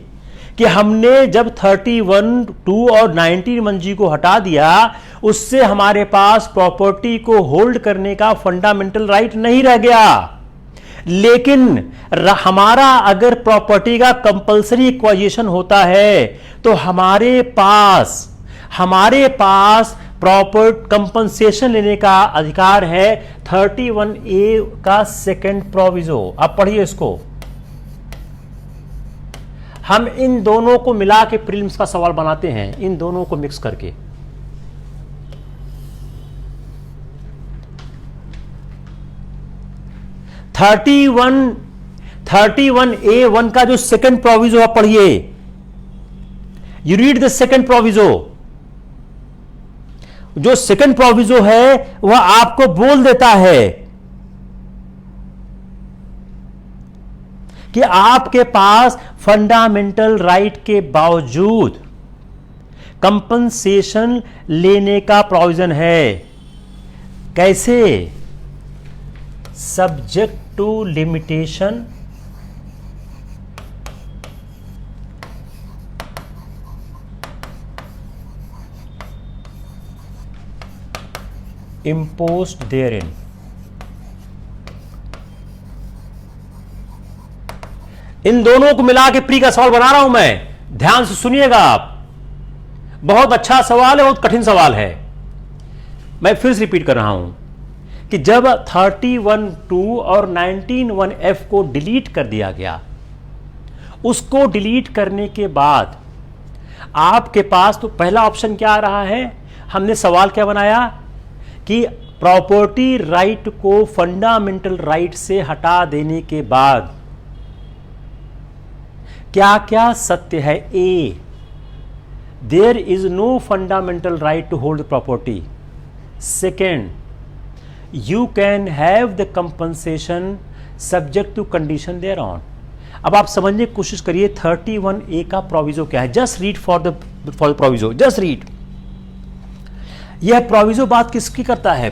कि हमने जब 31(2) और 19(1) को हटा दिया, उससे हमारे पास प्रॉपर्टी को होल्ड करने का फंडामेंटल राइट नहीं रह गया। लेकिन हमारा अगर प्रॉपर्टी का कंपल्सरी एक्वाजिशन होता है तो हमारे पास प्रॉपर कंपनसेशन लेने का अधिकार है 31A का सेकेंड प्रोविजो। अब पढ़िए इसको। हम इन दोनों को मिला के प्रीलिम्स का सवाल बनाते हैं, इन दोनों को मिक्स करके। थर्टी वन A(1) का जो सेकेंड प्रोविजो आप पढ़िए। You read the second proviso. जो सेकेंड प्रोविजो है वह आपको बोल देता है कि आपके पास फंडामेंटल राइट के बावजूद कंपनसेशन लेने का प्रोविजन है। कैसे? Subject to limitation imposed therein। इन दोनों को मिला के प्री का सवाल बना रहा हूं मैं, ध्यान से सुनिएगा आप। बहुत अच्छा सवाल है, बहुत कठिन सवाल है। मैं फिर से रिपीट कर रहा हूं कि जब 31(2) और 19(1) को डिलीट कर दिया गया, उसको डिलीट करने के बाद आपके पास तो पहला ऑप्शन क्या आ रहा है? हमने सवाल क्या बनाया कि प्रॉपर्टी राइट को फंडामेंटल राइट से हटा देने के बाद क्या क्या सत्य है? A, there is no fundamental right to hold property. Second, you can have the compensation subject to condition there on. अब आप समझने की कोशिश करिए 31A का प्रोविजो क्या है। Just read for the proviso, just read. यह प्रोविजो बात किसकी करता है?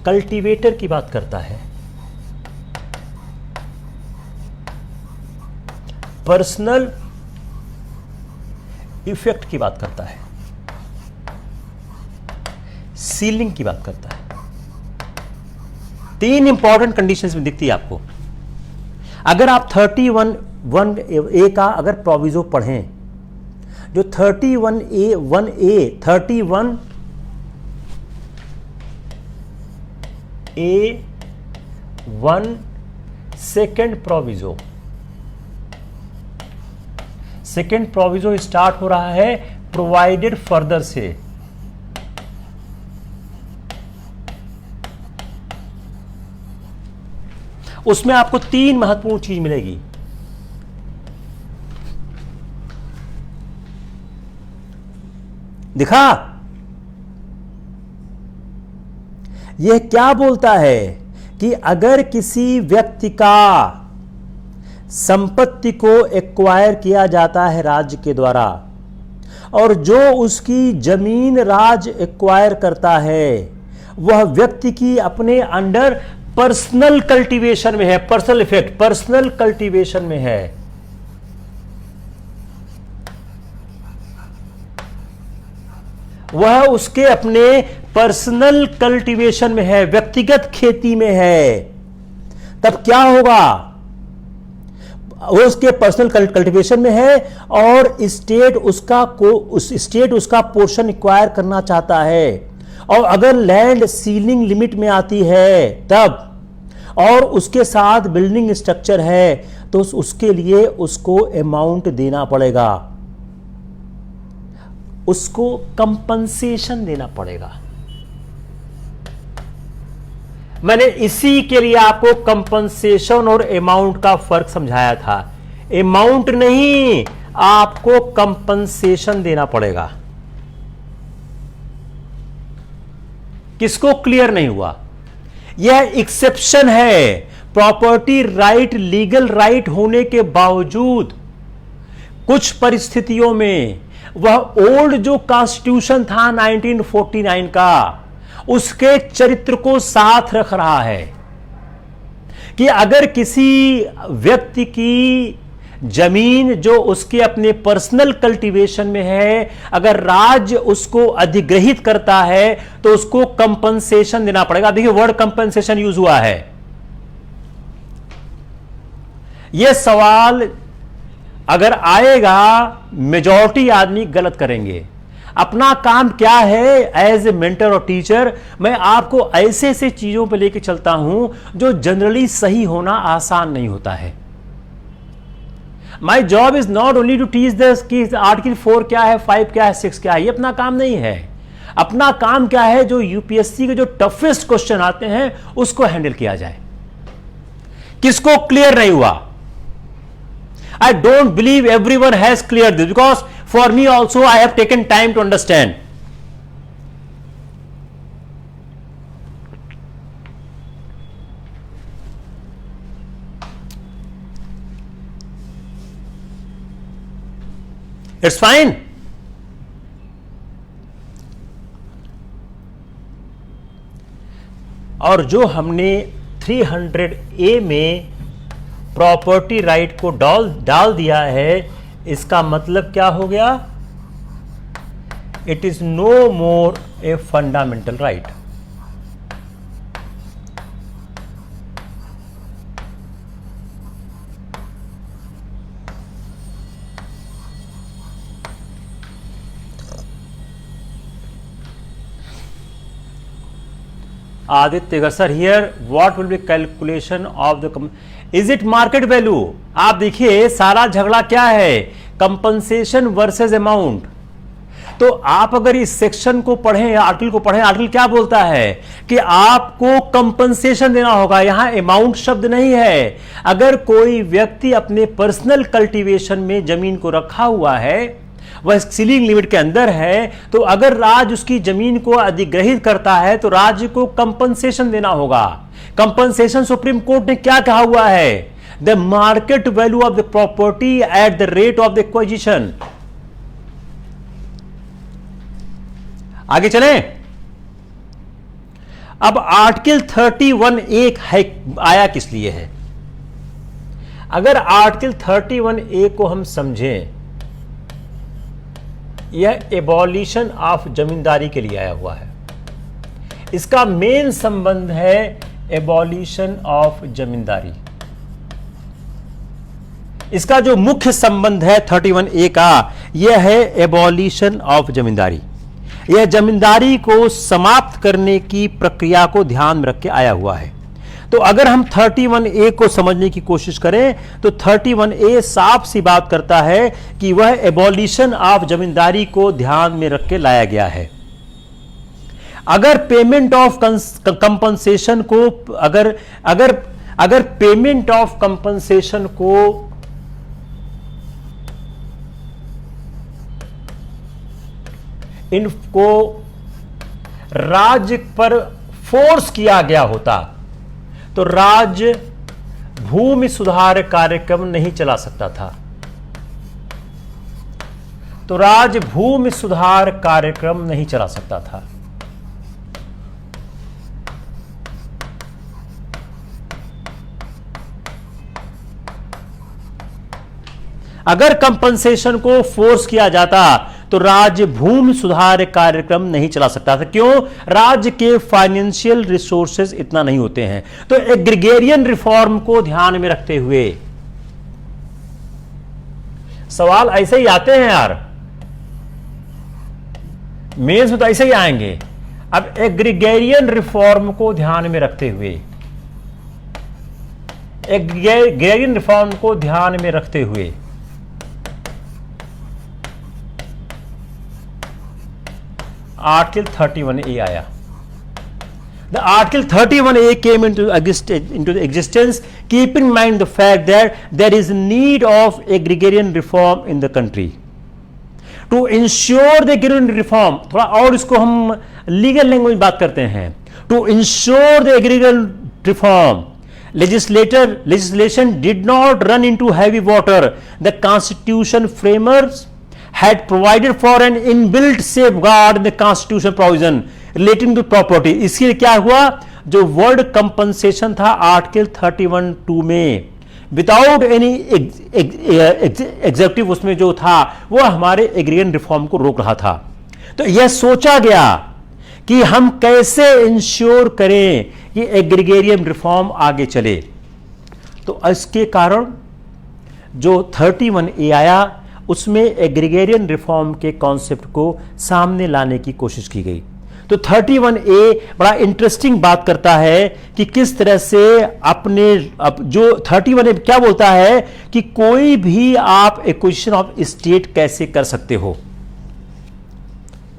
कल्टीवेटर की बात करता है, पर्सनल इफेक्ट की बात करता है, सीलिंग की बात करता है। तीन इंपॉर्टेंट कंडीशंस में दिखती है आपको। अगर आप 31(1) का अगर प्रोविजो पढ़ें, जो 31A(1) second proviso, second proviso start हो रहा है प्रोवाइडेड फर्दर से। उसमें आपको तीन महत्वपूर्ण चीज मिलेगी। दिखा? यह क्या बोलता है कि अगर किसी व्यक्ति का संपत्ति को एक्वायर किया जाता है राज्य के द्वारा, और जो उसकी जमीन राज्य एक्वायर करता है वह व्यक्ति की अपने अंडर पर्सनल कल्टीवेशन में है, पर्सनल इफेक्ट पर्सनल कल्टीवेशन में है। वह उसके अपने पर्सनल कल्टीवेशन में है, व्यक्तिगत खेती में है। तब क्या होगा? वो उसके पर्सनल कल्टीवेशन में है और स्टेट उसका पोर्शन एक्वायर करना चाहता है, और अगर लैंड सीलिंग लिमिट में आती है तब, और उसके साथ बिल्डिंग स्ट्रक्चर है, तो उसके लिए उसको अमाउंट देना पड़ेगा, उसको कंपनसेशन देना पड़ेगा। मैंने इसी के लिए आपको कंपनसेशन और अमाउंट का फर्क समझाया था। अमाउंट नहीं, आपको कंपनसेशन देना पड़ेगा। किसको क्लियर नहीं हुआ? यह एक्सेप्शन है। प्रॉपर्टी राइट लीगल राइट होने के बावजूद कुछ परिस्थितियों में वह ओल्ड जो कॉन्स्टिट्यूशन था 1949 का, उसके चरित्र को साथ रख रहा है कि अगर किसी व्यक्ति की जमीन जो उसके अपने पर्सनल कल्टीवेशन में है, अगर राज्य उसको अधिग्रहित करता है तो उसको कंपनसेशन देना पड़ेगा। देखिए वर्ड कंपनसेशन यूज हुआ है। यह सवाल अगर आएगा, मेजॉरिटी आदमी गलत करेंगे। अपना काम क्या है एज ए मेंटर और टीचर, मैं आपको ऐसे ऐसे चीजों पर लेके चलता हूं जो जनरली सही होना आसान नहीं होता है। My job is not only to teach this कि आर्टिकल 4 क्या है, 5 क्या है, 6 क्या है, ये अपना काम नहीं है। अपना काम क्या है, जो यूपीएससी के जो टफेस्ट क्वेश्चन आते हैं उसको हैंडल किया जाए। किसको क्लियर नहीं हुआ? I don't believe everyone has cleared this, because for me also I have taken time to understand. It's fine. और जो हमने 300A में प्रॉपर्टी राइट को डाल दिया है, इसका मतलब क्या हो गया? It is no more a fundamental right. Aditya sir here what will be calculation of the is it market value? आप देखिए सारा झगड़ा क्या है, कंपनसेशन वर्सेस अमाउंट। तो आप अगर इस सेक्शन को पढ़ें, आर्टिकल को पढ़ें, आर्टिकल क्या बोलता है कि आपको कंपनसेशन देना होगा। यहां अमाउंट शब्द नहीं है। अगर कोई व्यक्ति अपने पर्सनल कल्टीवेशन में जमीन को रखा हुआ है, वह सीलिंग लिमिट के अंदर है, तो अगर राज्य उसकी जमीन को अधिग्रहित करता है तो राज्य को कंपनसेशन देना होगा। कंपनसेशन सुप्रीम कोर्ट ने क्या कहा हुआ है? The market value of the property at the rate of the acquisition. आगे चलें। अब आर्टिकल 31A आया किस लिए है? अगर आर्टिकल 31A को हम समझें, यह एबॉलिशन ऑफ जमींदारी के लिए आया हुआ है। इसका मेन संबंध है एबॉलिशन ऑफ जमींदारी। इसका जो मुख्य संबंध है 31A का, यह है एबॉलिशन ऑफ जमींदारी। यह जमींदारी को समाप्त करने की प्रक्रिया को ध्यान में रख के आया हुआ है। तो अगर हम 31A को समझने की कोशिश करें तो 31A साफ सी बात करता है कि वह एबॉलिशन ऑफ जमींदारी को ध्यान में रख के लाया गया है। अगर पेमेंट ऑफ कंपनसेशन को अगर पेमेंट ऑफ कंपनसेशन को इनको राज्य पर फोर्स किया गया होता तो राज्य भूमि सुधार कार्यक्रम नहीं चला सकता था। तो राज्य भूमि सुधार कार्यक्रम नहीं चला सकता था। अगर कंपनसेशन को फोर्स किया जाता तो राज्य भूमि सुधार कार्यक्रम नहीं चला सकता था। क्यों? राज्य के फाइनेंशियल रिसोर्सेज इतना नहीं होते हैं। तो एग्रीगेरियन रिफॉर्म को ध्यान में रखते हुए सवाल ऐसे ही आते हैं यार, मेंस में तो ऐसे ही आएंगे। अब एग्रीगेरियन रिफॉर्म को ध्यान में रखते हुए, एग्रीगेरियन रिफॉर्म को ध्यान में रखते हुए आर्टिकल 31A आया। The Article 31A came into existence, keep in mind the fact that there is need of agrarian reform in the country. To ensure the agrarian reform, थोड़ा और इसको हम लीगल लैंग्वेज बात करते हैं। To ensure the agrarian reform, legislation did not run into heavy water. The Constitution framers had provided for an inbuilt safeguard in the Constitution provision relating to property. इसके लिए क्या हुआ, जो वर्ड कंपनसेशन था आर्टिकल 31(2) में, विदाउट एनी एग्जेक्टिव उसमें जो था वो हमारे एग्रीगेरियन रिफॉर्म को रोक रहा था। तो यह सोचा गया कि हम कैसे इंश्योर करें कि एग्रीगेरियन रिफॉर्म आगे चले। तो इसके कारण जो 31A आया उसमें एग्रीगेरियन रिफॉर्म के कॉन्सेप्ट को सामने लाने की कोशिश की गई। तो 31A बड़ा इंटरेस्टिंग बात करता है कि किस तरह से अपने जो 31A क्या बोलता है कि कोई भी आप एक्विजिशन ऑफ स्टेट कैसे कर सकते हो।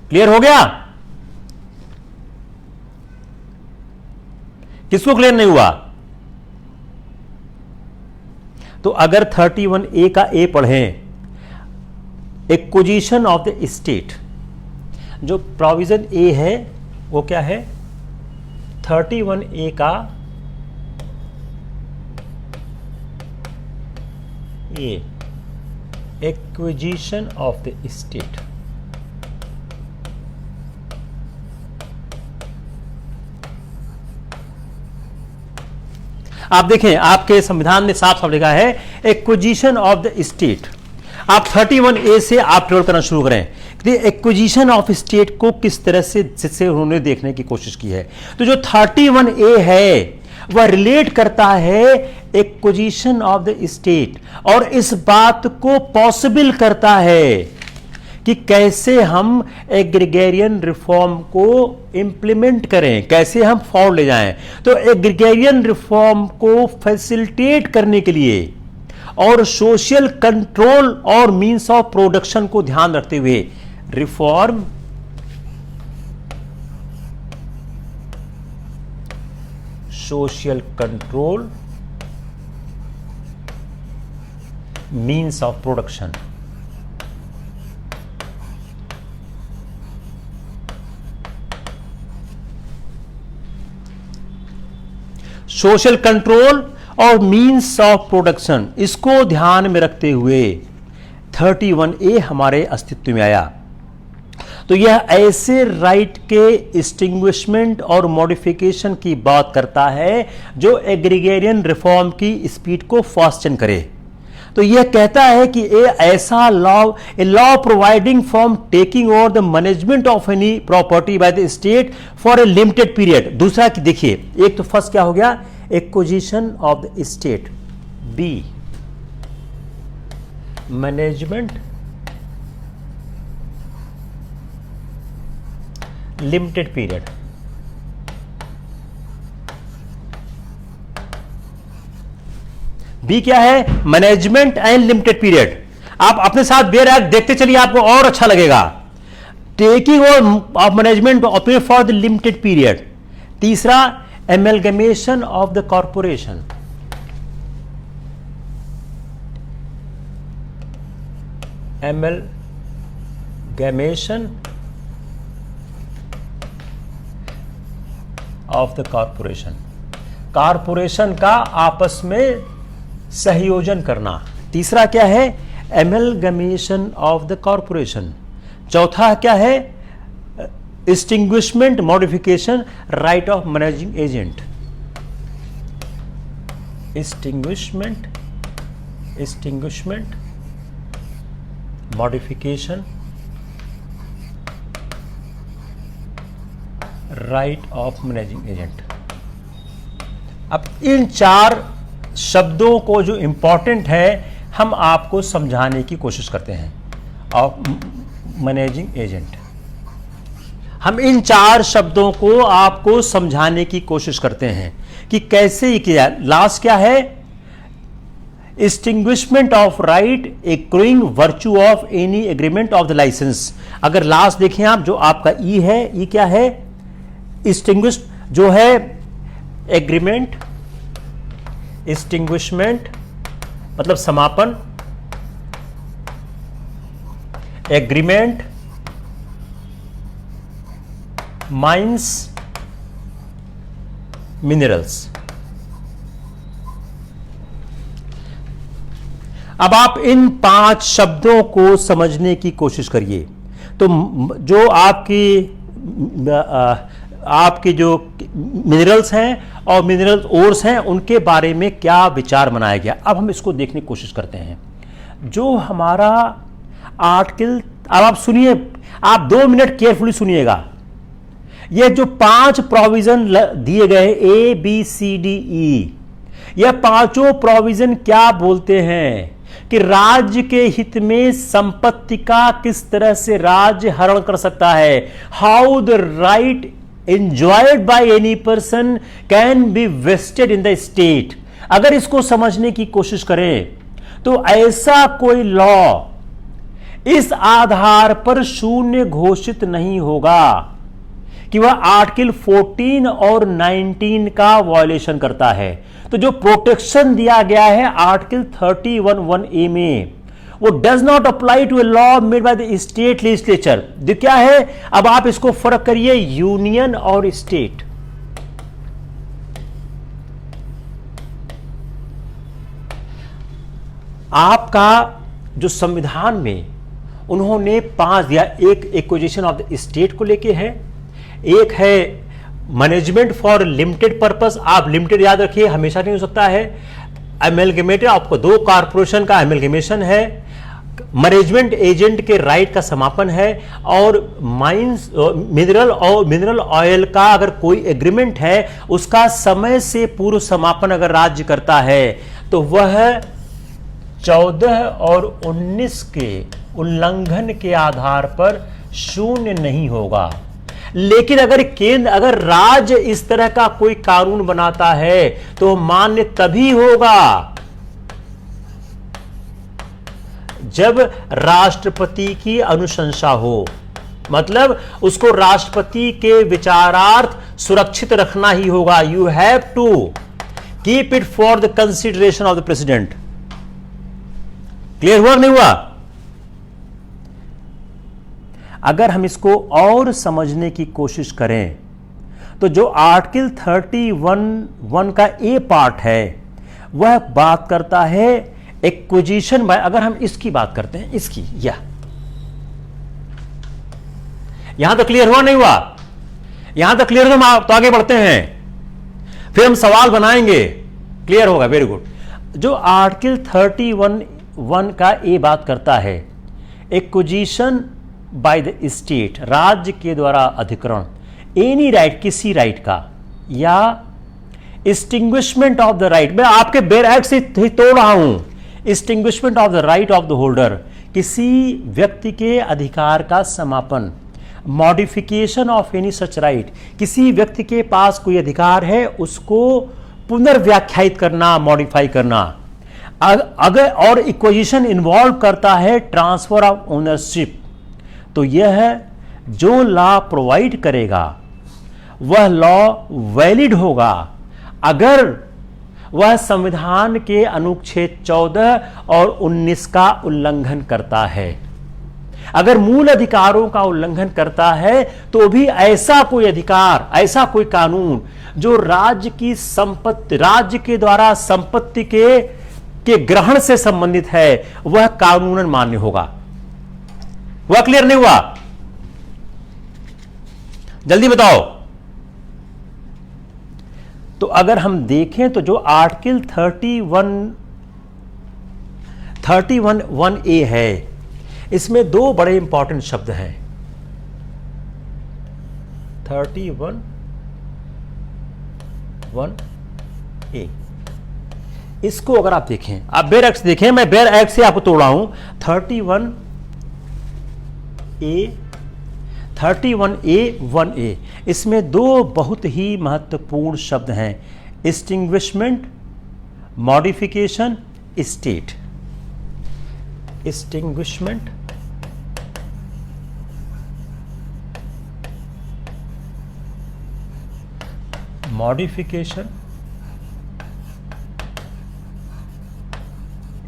क्लियर हो गया? किसको क्लियर नहीं हुआ? तो अगर 31A का A पढ़ें, एक्विजिशन ऑफ द स्टेट, जो प्रोविजन ए है वो क्या है, 31A का ए, एक्विजिशन ऑफ द स्टेट। आप देखें आपके संविधान में साफ साफ लिखा है एक्विजिशन ऑफ द स्टेट। आप 31A से आप ट्रेवल करना शुरू करें, एक्विजिशन ऑफ स्टेट को किस तरह से उन्होंने देखने की कोशिश की है। तो जो 31A है वह रिलेट करता है एक्विजिशन ऑफ द स्टेट और इस बात को पॉसिबल करता है कि कैसे हम एग्रीगेरियन रिफॉर्म को इंप्लीमेंट करें, कैसे हम फॉरवर्ड ले जाएं। तो एग्रीगेरियन रिफॉर्म को फैसिलिटेट करने के लिए और सोशल कंट्रोल और मींस ऑफ प्रोडक्शन को ध्यान रखते हुए reform social control means of production, social control और मींस ऑफ प्रोडक्शन, इसको ध्यान में रखते हुए 31A हमारे अस्तित्व में आया। तो यह ऐसे राइट के एक्सटिंग्विशमेंट और मॉडिफिकेशन की बात करता है जो एग्रीगेरियन रिफॉर्म की स्पीड को फास्टन करे। तो यह कहता है कि ऐसा law providing from taking over the management of any property by the state for a limited period. दूसरा कि देखिए, एक तो फर्स्ट क्या हो गया, acquisition of the state, B management limited period. B क्या है, मैनेजमेंट एंड लिमिटेड पीरियड। आप अपने साथ बेर एक्ट देखते चलिए, आपको और अच्छा लगेगा। Taking over management for the limited period. तीसरा, amalgamation of the corporation, amalgamation of the corporation, corporation का आपस में सहयोजन करना। तीसरा क्या है, एमलगमेशन ऑफ द कॉर्पोरेशन। चौथा क्या है, extinguishment modification right of managing agent, extinguishment modification right of managing agent. अब इन चार शब्दों को जो इंपॉर्टेंट है हम आपको समझाने की कोशिश करते हैं और मैनेजिंग एजेंट, हम इन 4 शब्दों को आपको समझाने की कोशिश करते हैं कि कैसे ये किया। लास्ट क्या है? Extinguishment of right, accruing virtue of any agreement of the licence. अगर लास्ट देखें आप, जो आपका ई है, ई क्या है? एक्सटिंग्विश जो है एग्रीमेंट, एक्सटिंग्विशमेंट मतलब समापन, एग्रीमेंट माइंस मिनरल्स। अब आप इन 5 शब्दों को समझने की कोशिश करिए। तो जो आपके जो मिनरल्स हैं और मिनरल ओर्स हैं, उनके बारे में क्या विचार बनाया गया, अब हम इसको देखने की कोशिश करते हैं। जो हमारा आर्टिकल, अब आप सुनिए, आप 2 मिनट केयरफुली सुनिएगा। ये जो 5 प्रोविजन दिए गए ABCDE, यह 5 प्रोविजन क्या बोलते हैं कि राज्य के हित में संपत्ति का किस तरह से राज्य हरण कर सकता है। How the right enjoyed by any person can be vested in the state. अगर इसको समझने की कोशिश करें तो ऐसा कोई लॉ इस आधार पर शून्य घोषित नहीं होगा कि वह आर्टिकल 14 और 19 का वायलेशन करता है। तो जो प्रोटेक्शन दिया गया है आर्टिकल 31(1)(a) में, वो does not apply to a law made by the state legislature. जो क्या है, अब आप इसको फर्क करिए यूनियन और स्टेट। आपका जो संविधान में उन्होंने 5 दिया, एक एक्विजिशन ऑफ द स्टेट को लेके है, एक है मैनेजमेंट फॉर लिमिटेड पर्पस। आप लिमिटेड याद रखिए, हमेशा नहीं हो सकता है। एमेलगेमेटेड, आपको 2 कॉर्पोरेशन का एमेलगेमेशन है। मैनेजमेंट एजेंट के राइट का समापन है। और माइंस मिनरल ऑयल का अगर कोई एग्रीमेंट है, उसका समय से पूर्व समापन अगर राज्य करता है तो वह 14 और 19 के उल्लंघन के आधार पर शून्य नहीं होगा। लेकिन अगर राज्य इस तरह का कोई कानून बनाता है तो मान्य तभी होगा जब राष्ट्रपति की अनुशंसा हो। मतलब उसको राष्ट्रपति के विचारार्थ सुरक्षित रखना ही होगा। You have to keep it for the consideration of the president. Clear हुआ नहीं हुआ? अगर हम इसको और समझने की कोशिश करें तो जो आर्टिकल 31(1) का ए पार्ट है वह बात करता है एक्विजिशन बाय, अगर हम इसकी बात करते हैं, इसकी यहां तक क्लियर हुआ नहीं हुआ? यहां तक क्लियर, तो आगे बढ़ते हैं, फिर हम सवाल बनाएंगे, क्लियर होगा। Very good. जो आर्टिकल 31(1) का ए बात करता है एक्विजिशन बाय द स्टेट, राज्य के द्वारा अधिग्रहण, एनी राइट, किसी राइट का, या एक्सटिंग्विशमेंट ऑफ द राइट, मैं आपके बेर एक्ट से तोड़ रहा हूं, extinguishment of the right of the holder, किसी व्यक्ति के अधिकार का समापन, modification of any such right, किसी व्यक्ति के पास कोई अधिकार है उसको पुनर्व्याख्यायित करना, मॉडिफाई करना। अगर और इक्विजिशन इन्वॉल्व करता है ट्रांसफर ऑफ ओनरशिप, तो यह जो लॉ प्रोवाइड करेगा वह लॉ वैलिड होगा अगर वह संविधान के अनुच्छेद 14 और 19 का उल्लंघन करता है। अगर मूल अधिकारों का उल्लंघन करता है तो भी ऐसा कोई अधिकार, ऐसा कोई कानून जो राज्य की संपत्ति, राज्य के द्वारा संपत्ति के ग्रहण से संबंधित है, वह कानूनन मान्य होगा। वह क्लियर नहीं हुआ? जल्दी बताओ। तो अगर हम देखें तो जो आर्टिकल 31(1)(a) है, इसमें 2 बड़े इंपॉर्टेंट शब्द हैं। 31(1)(a), इसको अगर आप देखें, आप बेयर एक्ट देखें, मैं बेयर एक्ट से आपको तोड़ रहा हूं 31A 1A, इसमें दो बहुत ही महत्वपूर्ण शब्द हैं, extinguishment, modification, state. Extinguishment, modification,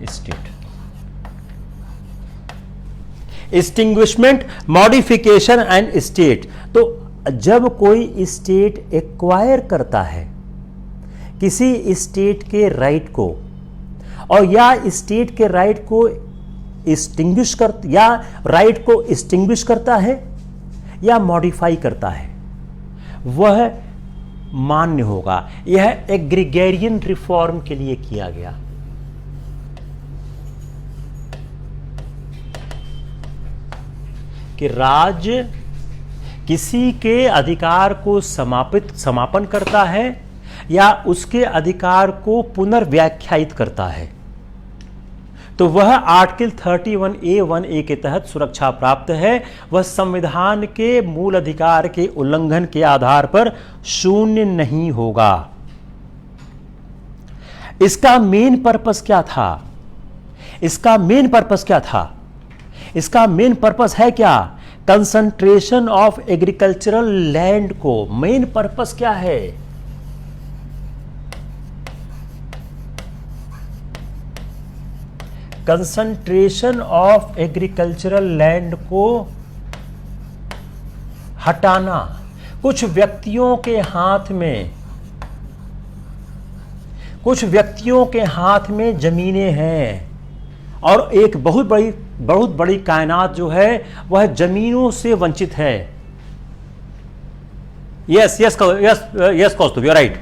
state. Extinguishment, modification and state. तो जब कोई स्टेट एक्वायर करता है किसी स्टेट के राइट को, और या स्टेट के राइट को एक्सटिंग्विश कर, या राइट को एक्सटिंग्विश करता है या मॉडिफाई करता है, वह मान्य होगा। यह एग्रीगेरियन रिफॉर्म के लिए किया गया। कि राज्य किसी के अधिकार को समापन करता है या उसके अधिकार को पुनर्व्याख्यायित करता है, तो वह आर्टिकल 31A 1A के तहत सुरक्षा प्राप्त है। वह संविधान के मूल अधिकार के उल्लंघन के आधार पर शून्य नहीं होगा। इसका मेन पर्पस क्या था? इसका मेन पर्पस क्या था? इसका मेन पर्पस है क्या? कंसंट्रेशन ऑफ एग्रीकल्चरल लैंड को। मेन पर्पस क्या है? कंसंट्रेशन ऑफ एग्रीकल्चरल लैंड को हटाना। कुछ व्यक्तियों के हाथ में जमीनें हैं, और एक बहुत बड़ी कायनात जो है वह जमीनों से वंचित है। Yes Kaustubh, you are right.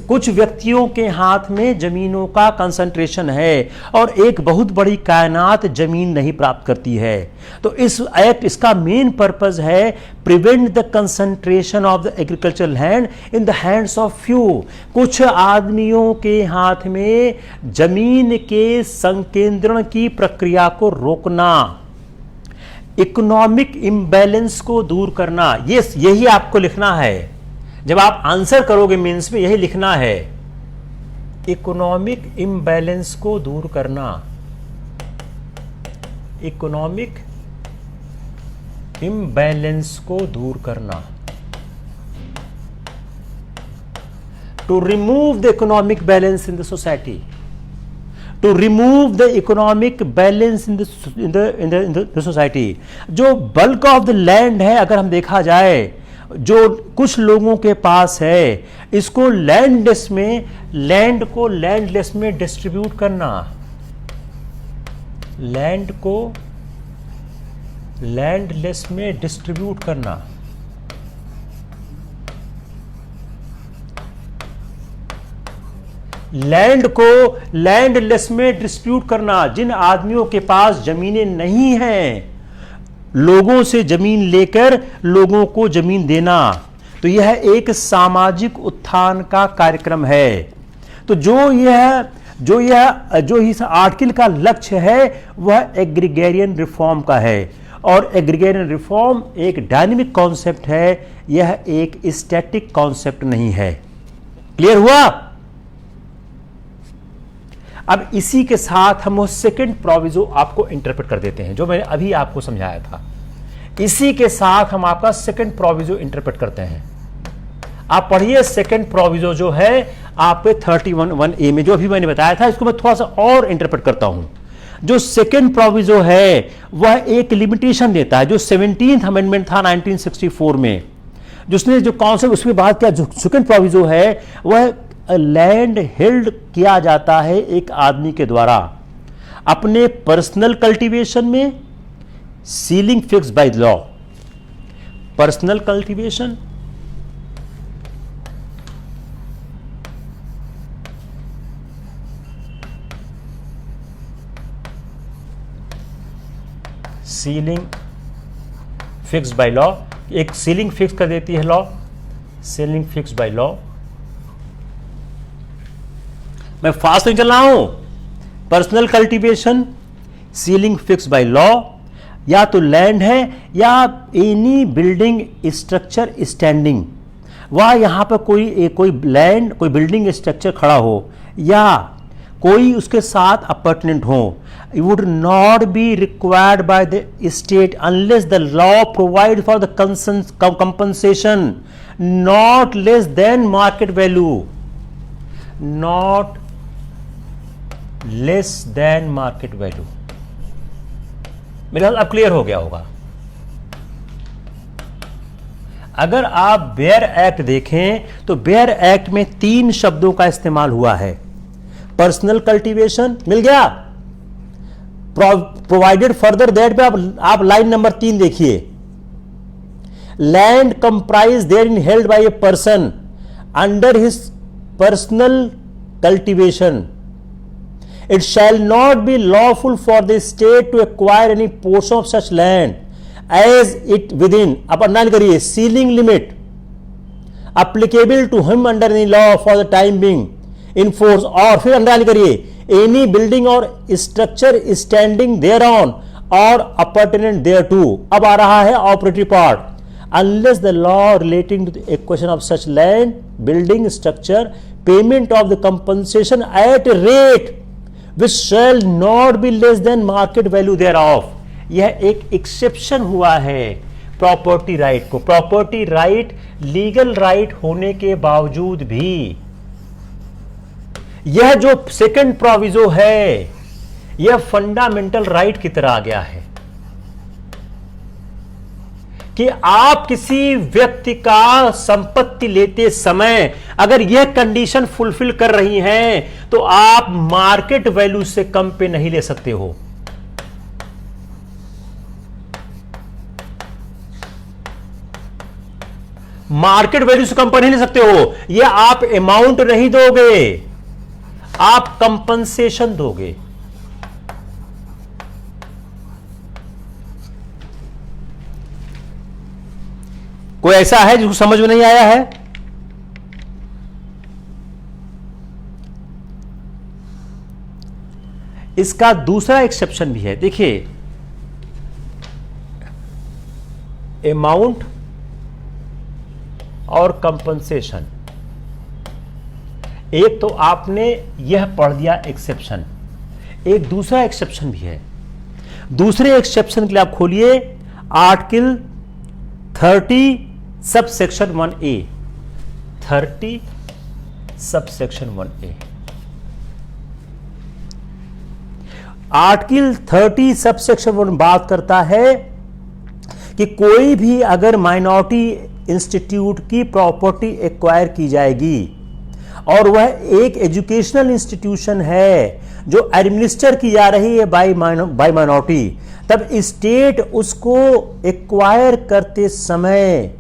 कुछ व्यक्तियों के हाथ में जमीनों का कंसंट्रेशन है और एक बहुत बड़ी कायनात जमीन नहीं प्राप्त करती है। तो इस एक्ट, इसका मेन पर्पस है prevent the concentration of the agricultural land in the hands of few. कुछ आदमियों के हाथ में जमीन के संकेंद्रण की प्रक्रिया को रोकना, इकोनॉमिक इम्बैलेंस को दूर करना। यही आपको लिखना है जब आप आंसर करोगे मेंस में, यही लिखना है, इकोनॉमिक इम्बैलेंस को दूर करना। इकोनॉमिक इम्बैलेंस को दूर करना, to remove the economic balance in the society, to remove the economic balance in the society. जो बल्क ऑफ द लैंड है, अगर हम देखा जाए, जो कुछ लोगों के पास है, इसको लैंड को लैंडलेस में डिस्ट्रीब्यूट करना, लैंड को लैंडलेस में डिस्ट्रीब्यूट करना। लैंड को लैंडलेस में डिस्ट्रीब्यूट करना। जिन आदमियों के पास जमीनें नहीं हैं, लोगों से जमीन लेकर लोगों को जमीन देना। तो यह एक सामाजिक उत्थान का कार्यक्रम है। तो जो इस आर्टिकल का लक्ष्य है वह एग्रीगेरियन रिफॉर्म का है, और एग्रीगेरियन रिफॉर्म एक डायनेमिक कॉन्सेप्ट है, यह एक स्टैटिक कॉन्सेप्ट नहीं है। क्लियर हुआ? अब इसी के साथ हम वो सेकंड प्रोविजो आपको इंटरप्रेट कर देते हैं, जो मैंने अभी आपको समझाया था। इसी के साथ हम आपका सेकंड प्रोविजो इंटरप्रेट करते हैं। आप पढ़िए सेकंड प्रोविजो जो है आपके 31A में, जो अभी मैंने बताया था, इसको मैं थोड़ा सा और इंटरप्रेट करता हूं। जो सेकंड प्रोविजो है वह एक लिमिटेशन देता है, जो 17th अमेंडमेंट था 1964 में, जिसने जो कॉन्सेप्ट उसमें बात किया। जो सेकंड प्रोविजो है वह लैंड हेल्ड किया जाता है एक आदमी के द्वारा अपने पर्सनल कल्टीवेशन में, ceiling fix by law. Personal cultivation, ceiling fix by law. एक सीलिंग फिक्स कर देती है law, ceiling fix by law. मैं फास्ट नहीं चल रहा हूं। Personal cultivation, ceiling fix by law, या तो लैंड है या एनी बिल्डिंग स्ट्रक्चर स्टैंडिंग, वह यहां पर कोई लैंड, कोई बिल्डिंग स्ट्रक्चर खड़ा हो या कोई उसके साथ अपर्टनेंट हो, would not be required by the state unless the law provide for the compensation not less than market value, not less than market value. मेरा अब क्लियर हो गया होगा। अगर आप बेयर एक्ट देखें तो बेयर एक्ट में 3 शब्दों का इस्तेमाल हुआ है। पर्सनल कल्टीवेशन मिल गया, प्रोवाइडेड फर्दर दैट पे आप लाइन नंबर 3 देखिए, land comprise therein held by a person under his personal cultivation, it shall not be lawful for the state to acquire any portion of such land as it within, अब अंडरलाइन करिए, ceiling limit applicable to him under any law for the time being in force, और फिर अंडरलाइन करिए any building or structure standing thereon or appurtenant thereto, अब आ रहा है operative part, unless the law relating to the acquisition of such land, building, structure, payment of the compensation at a rate which shall not be less than market value thereof, यह एक एक्सेप्शन हुआ है प्रॉपर्टी राइट को। प्रॉपर्टी राइट लीगल राइट होने के बावजूद भी यह जो सेकंड प्रोविजो है यह फंडामेंटल राइट की तरह आ गया है कि आप किसी व्यक्ति का संपत्ति लेते समय अगर यह कंडीशन फुलफिल कर रही हैं तो आप मार्केट वैल्यू से कम पे नहीं ले सकते हो। मार्केट वैल्यू से कम पे नहीं ले सकते हो। यह आप अमाउंट नहीं दोगे, आप कंपनसेशन दोगे। कोई ऐसा है जिसको समझ में नहीं आया है? इसका दूसरा एक्सेप्शन भी है, देखिए अमाउंट और कंपनसेशन, एक तो आपने यह पढ़ दिया एक्सेप्शन, एक दूसरा एक्सेप्शन भी है। दूसरे एक्सेप्शन के लिए आप खोलिए आर्टिकल 30 सब सेक्शन 1A, 30 सब सेक्शन 1A। आर्टिकल 30 सब सेक्शन 1 बात करता है कि कोई भी अगर माइनॉरिटी इंस्टीट्यूट की प्रॉपर्टी एक्वायर की जाएगी और वह एक एजुकेशनल इंस्टीट्यूशन है जो एडमिनिस्टर की जा रही है बाय माइनॉरिटी, तब स्टेट उसको एक्वायर करते समय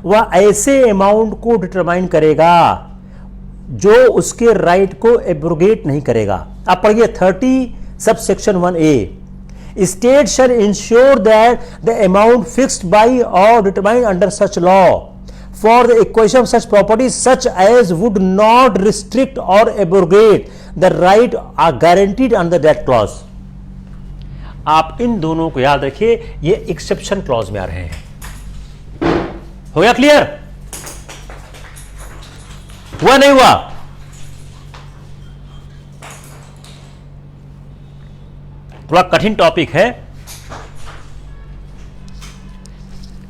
वह ऐसे अमाउंट को डिटरमाइन करेगा जो उसके राइट को एब्रोगेट नहीं करेगा। आप पढ़िए 30 सब section 1A, state shall ensure that the amount fixed by or determined under such law for the acquisition of such property such as would not restrict or abrogate the right are guaranteed under that clause. आप इन दोनों को याद रखिए, ये एक्सेप्शन क्लॉज में आ रहे हैं। हो गया क्लियर? हुआ नहीं हुआ? थोड़ा कठिन टॉपिक है,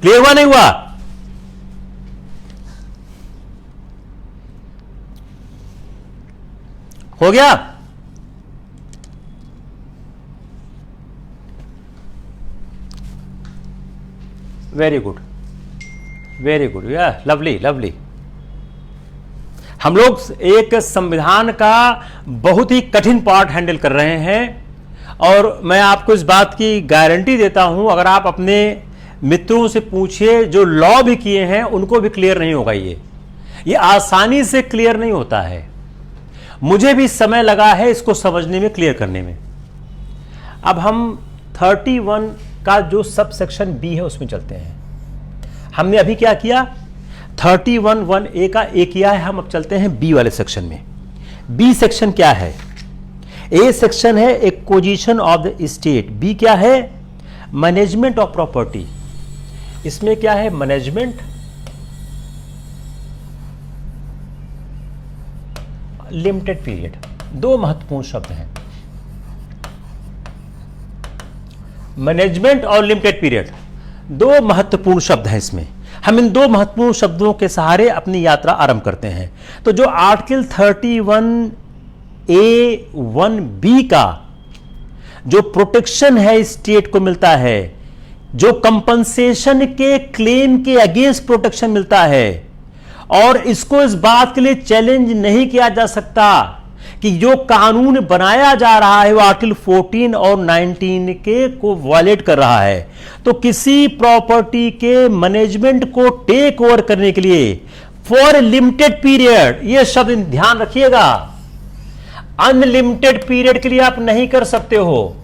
क्लियर हुआ नहीं हुआ? हो गया? वेरी गुड, वेरी गुड, या लवली लवली। हम लोग एक संविधान का बहुत ही कठिन पार्ट हैंडल कर रहे हैं और मैं आपको इस बात की गारंटी देता हूं, अगर आप अपने मित्रों से पूछिए जो लॉ भी किए हैं उनको भी क्लियर नहीं होगा। ये आसानी से क्लियर नहीं होता है। मुझे भी समय लगा है इसको समझने में, क्लियर करने में। अब हम 31 का जो सब सेक्शन बी है उसमें चलते हैं। हमने अभी क्या किया, 31(1)(a) का ए किया है, हम अब चलते हैं बी वाले सेक्शन में। बी सेक्शन क्या है? ए सेक्शन है acquisition of the state, B क्या है? Management of property. इसमें क्या है? Management, limited period. दो महत्वपूर्ण शब्द हैं, मैनेजमेंट और लिमिटेड पीरियड, दो महत्वपूर्ण शब्द हैं इसमें। हम इन दो महत्वपूर्ण शब्दों के सहारे अपनी यात्रा आरंभ करते हैं। तो जो आर्टिकल 31A(1)(b) का जो प्रोटेक्शन है स्टेट को मिलता है, जो कंपनसेशन के क्लेम के अगेंस्ट प्रोटेक्शन मिलता है, और इसको इस बात के लिए चैलेंज नहीं किया जा सकता कि जो कानून बनाया जा रहा है वो आर्टिकल 14 और 19 के को वायलेट कर रहा है। तो किसी प्रॉपर्टी के मैनेजमेंट को टेक ओवर करने के लिए फॉर लिमिटेड पीरियड, ये शब्द ध्यान रखिएगा, अनलिमिटेड पीरियड के लिए आप नहीं कर सकते हो।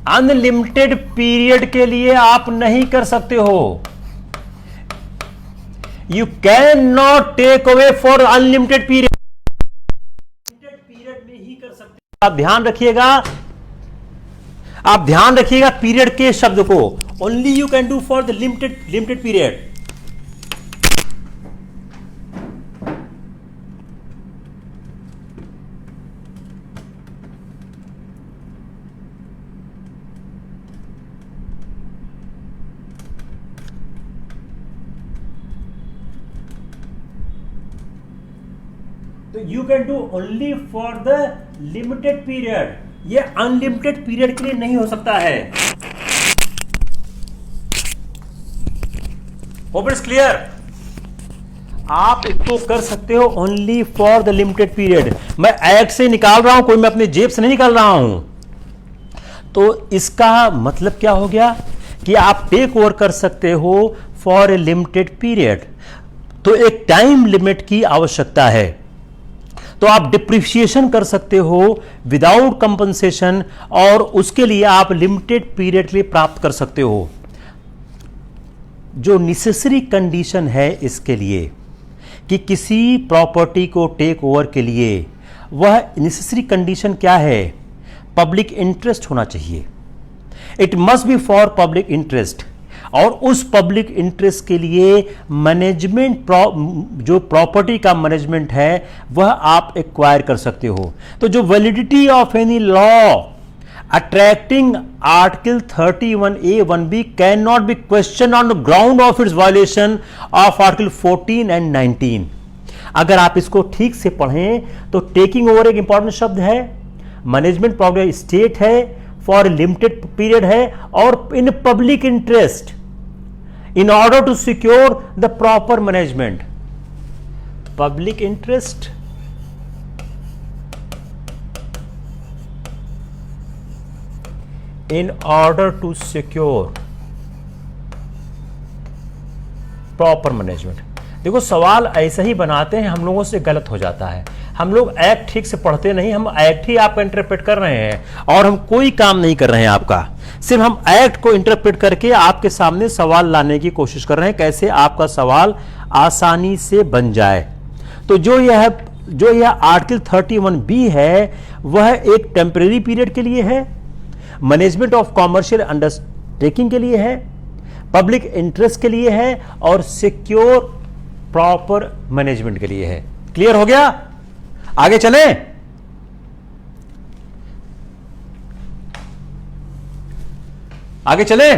अनलिमिटेड पीरियड के लिए आप नहीं कर सकते हो। You can not take away for unlimited period. Period में ही कर सकते हो। आप ध्यान रखिएगा, आप ध्यान रखिएगा पीरियड के शब्द को। Only you can do for the limited period. तो you can do only for the limited period, ये अनलिमिटेड पीरियड के लिए नहीं हो सकता है। Hope it's clear? आप इसको कर सकते हो only for the limited period. मैं एक्ट से निकाल रहा हूं, कोई मैं अपनी जेब से नहीं निकाल रहा हूं। तो इसका मतलब क्या हो गया कि आप टेक ओवर कर सकते हो फॉर ए लिमिटेड पीरियड। तो एक टाइम लिमिट की आवश्यकता है। तो आप डिप्रिसिएशन कर सकते हो विदाउट कंपनसेशन, और उसके लिए आप लिमिटेड पीरियड के लिए प्राप्त कर सकते हो। जो नेसेसरी कंडीशन है इसके लिए कि किसी प्रॉपर्टी को टेक ओवर के लिए, वह नेसेसरी कंडीशन क्या है? पब्लिक इंटरेस्ट होना चाहिए। It must be for public interest, और उस पब्लिक इंटरेस्ट के लिए मैनेजमेंट, जो प्रॉपर्टी का मैनेजमेंट है वह आप एक्वायर कर सकते हो। तो जो validity of any law attracting article 31A(1)(b can not be question on the ground of its violation of article 14 and 19। अगर आप इसको ठीक से पढ़ें तो टेकिंग ओवर एक इंपॉर्टेंट शब्द है, मैनेजमेंट प्रॉपर्टी स्टेट है, फॉर लिमिटेड पीरियड है, और in public interest, in order to secure the proper management. Public interest, in order to secure proper management। देखो सवाल ऐसे ही बनाते हैं, हम लोगों से गलत हो जाता है। हम लोग एक्ट ठीक से पढ़ते नहीं, हम एक्ट ही आपका इंटरप्रेट कर रहे हैं और हम कोई काम नहीं कर रहे हैं आपका। सिर्फ हम एक्ट को इंटरप्रेट करके आपके सामने सवाल लाने की कोशिश कर रहे हैं, कैसे आपका सवाल आसानी से बन जाए। तो जो यह आर्टिकल 31B है वह एक टेम्परेरी पीरियड के लिए है, मैनेजमेंट ऑफ कॉमर्शियल अंडरटेकिंग के लिए है, पब्लिक इंटरेस्ट के लिए है, और सिक्योर प्रॉपर मैनेजमेंट के लिए है। क्लियर हो गया? आगे चले। आगे चले।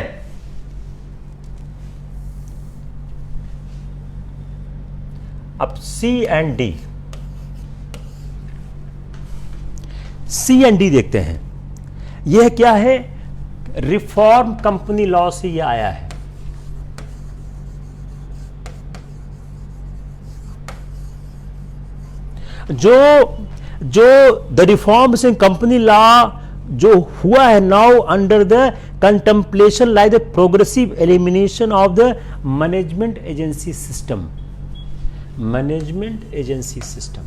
अब C and D, C and D देखते हैं। यह क्या है? रिफॉर्म कंपनी लॉ से यह आया है। जो the reforms in company law जो हुआ है now under the contemplation like the progressive elimination of the management agency system. Management agency system,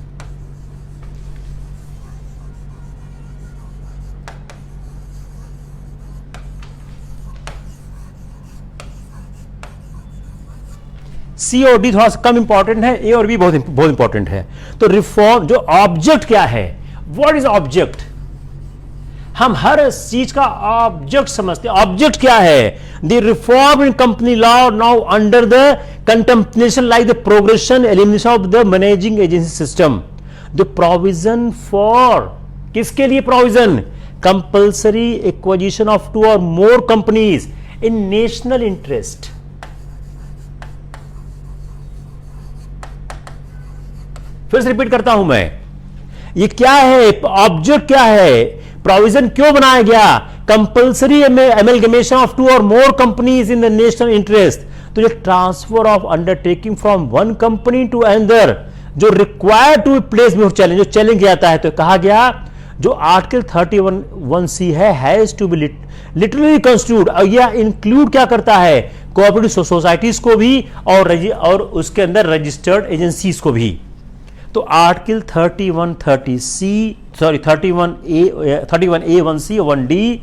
C और डी थोड़ा सा कम इंपॉर्टेंट है, ए और बी बहुत बहुत इंपॉर्टेंट है। तो रिफॉर्म जो ऑब्जेक्ट क्या है, व्हाट इज ऑब्जेक्ट, हम हर चीज का ऑब्जेक्ट समझते हैं। ऑब्जेक्ट क्या है? The reform in company law now under the contemplation like the progression elimination of the managing agency system, the provision for, किसके लिए प्रोविजन? कंपल्सरी एक्विजिशन ऑफ 2 और मोर कंपनीज इन नेशनल इंटरेस्ट। फिर से रिपीट करता हूं मैं, ये क्या है, ऑब्जेक्ट क्या है, प्रोविजन क्यों बनाया गया? कंपल्सरी एमलगमेशन ऑफ 2 और more companies in the national interest. तो जो transfer of undertaking from one company to another, जो required to place before challenge, जो चैलेंज किया जाता है, तो कहा गया जो आर्टिकल 31(1)(c है, has to be literally constitute, और यह इंक्लूड क्या करता है? कोऑपरेटिव सोसाइटीज को भी और उसके अंदर रजिस्टर्ड एजेंसीज को भी। तो आर्टिकल 31(a)(1)(c) 1D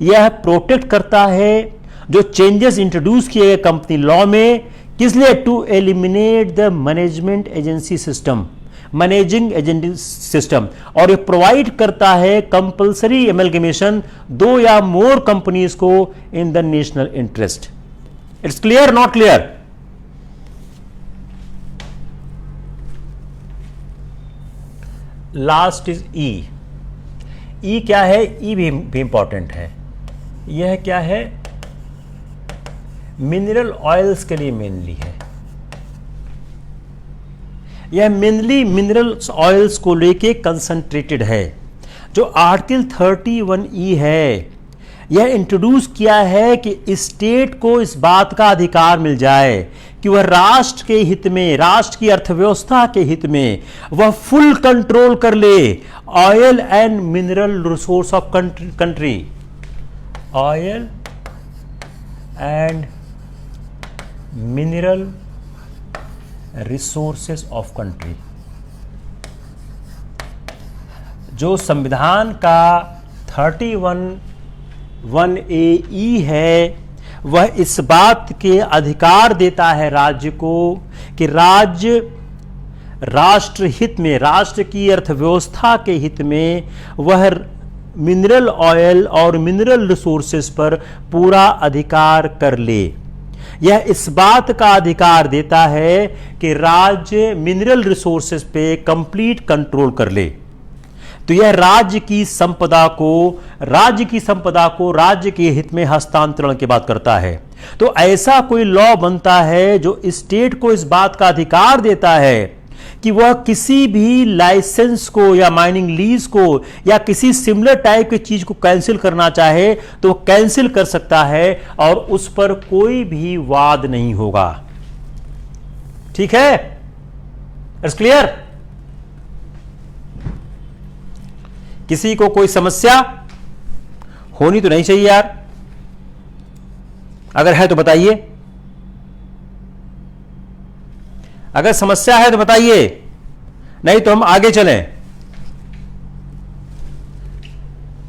यह प्रोटेक्ट करता है जो चेंजेस इंट्रोड्यूस किए गए कंपनी लॉ में, किस लिए? To eliminate the management agency system, managing agency system, और ये प्रोवाइड करता है कंपल्सरी एमलगमेशन 2 या मोर कंपनीज को in the national interest. It's clear, not clear? Last is E. E क्या है? ई भी इंपॉर्टेंट है। यह क्या है? मिनरल ऑयल्स के लिए मेनली है। यह मेनली मिनरल ऑयल्स को लेके कंसंट्रेटेड है। जो आर्टिकल 31E है, यह इंट्रोड्यूस किया है कि स्टेट को इस बात का अधिकार मिल जाए कि वह राष्ट्र के हित में, राष्ट्र की अर्थव्यवस्था के हित में वह फुल कंट्रोल कर ले oil and mineral resource of country, oil and mineral resources of country. जो संविधान का 31(1)(a)(e) है, वह इस बात के अधिकार देता है राज्य को कि राज्य राष्ट्र हित में, राष्ट्र की अर्थव्यवस्था के हित में वह मिनरल ऑयल और मिनरल रिसोर्सेस पर पूरा अधिकार कर ले। यह इस बात का अधिकार देता है कि राज्य मिनरल रिसोर्सेस पे कंप्लीट कंट्रोल कर ले। तो यह राज्य की संपदा को राज्य के हित में हस्तांतरण की बात करता है। तो ऐसा कोई लॉ बनता है जो स्टेट को इस बात का अधिकार देता है कि वह किसी भी लाइसेंस को या माइनिंग लीज को या किसी सिमिलर टाइप की चीज को कैंसिल करना चाहे तो कैंसिल कर सकता है और उस पर कोई भी वाद नहीं होगा। ठीक है? It's clear? किसी को कोई समस्या होनी तो नहीं चाहिए यार, अगर है तो बताइए, अगर समस्या है तो बताइए, नहीं तो हम आगे चलें।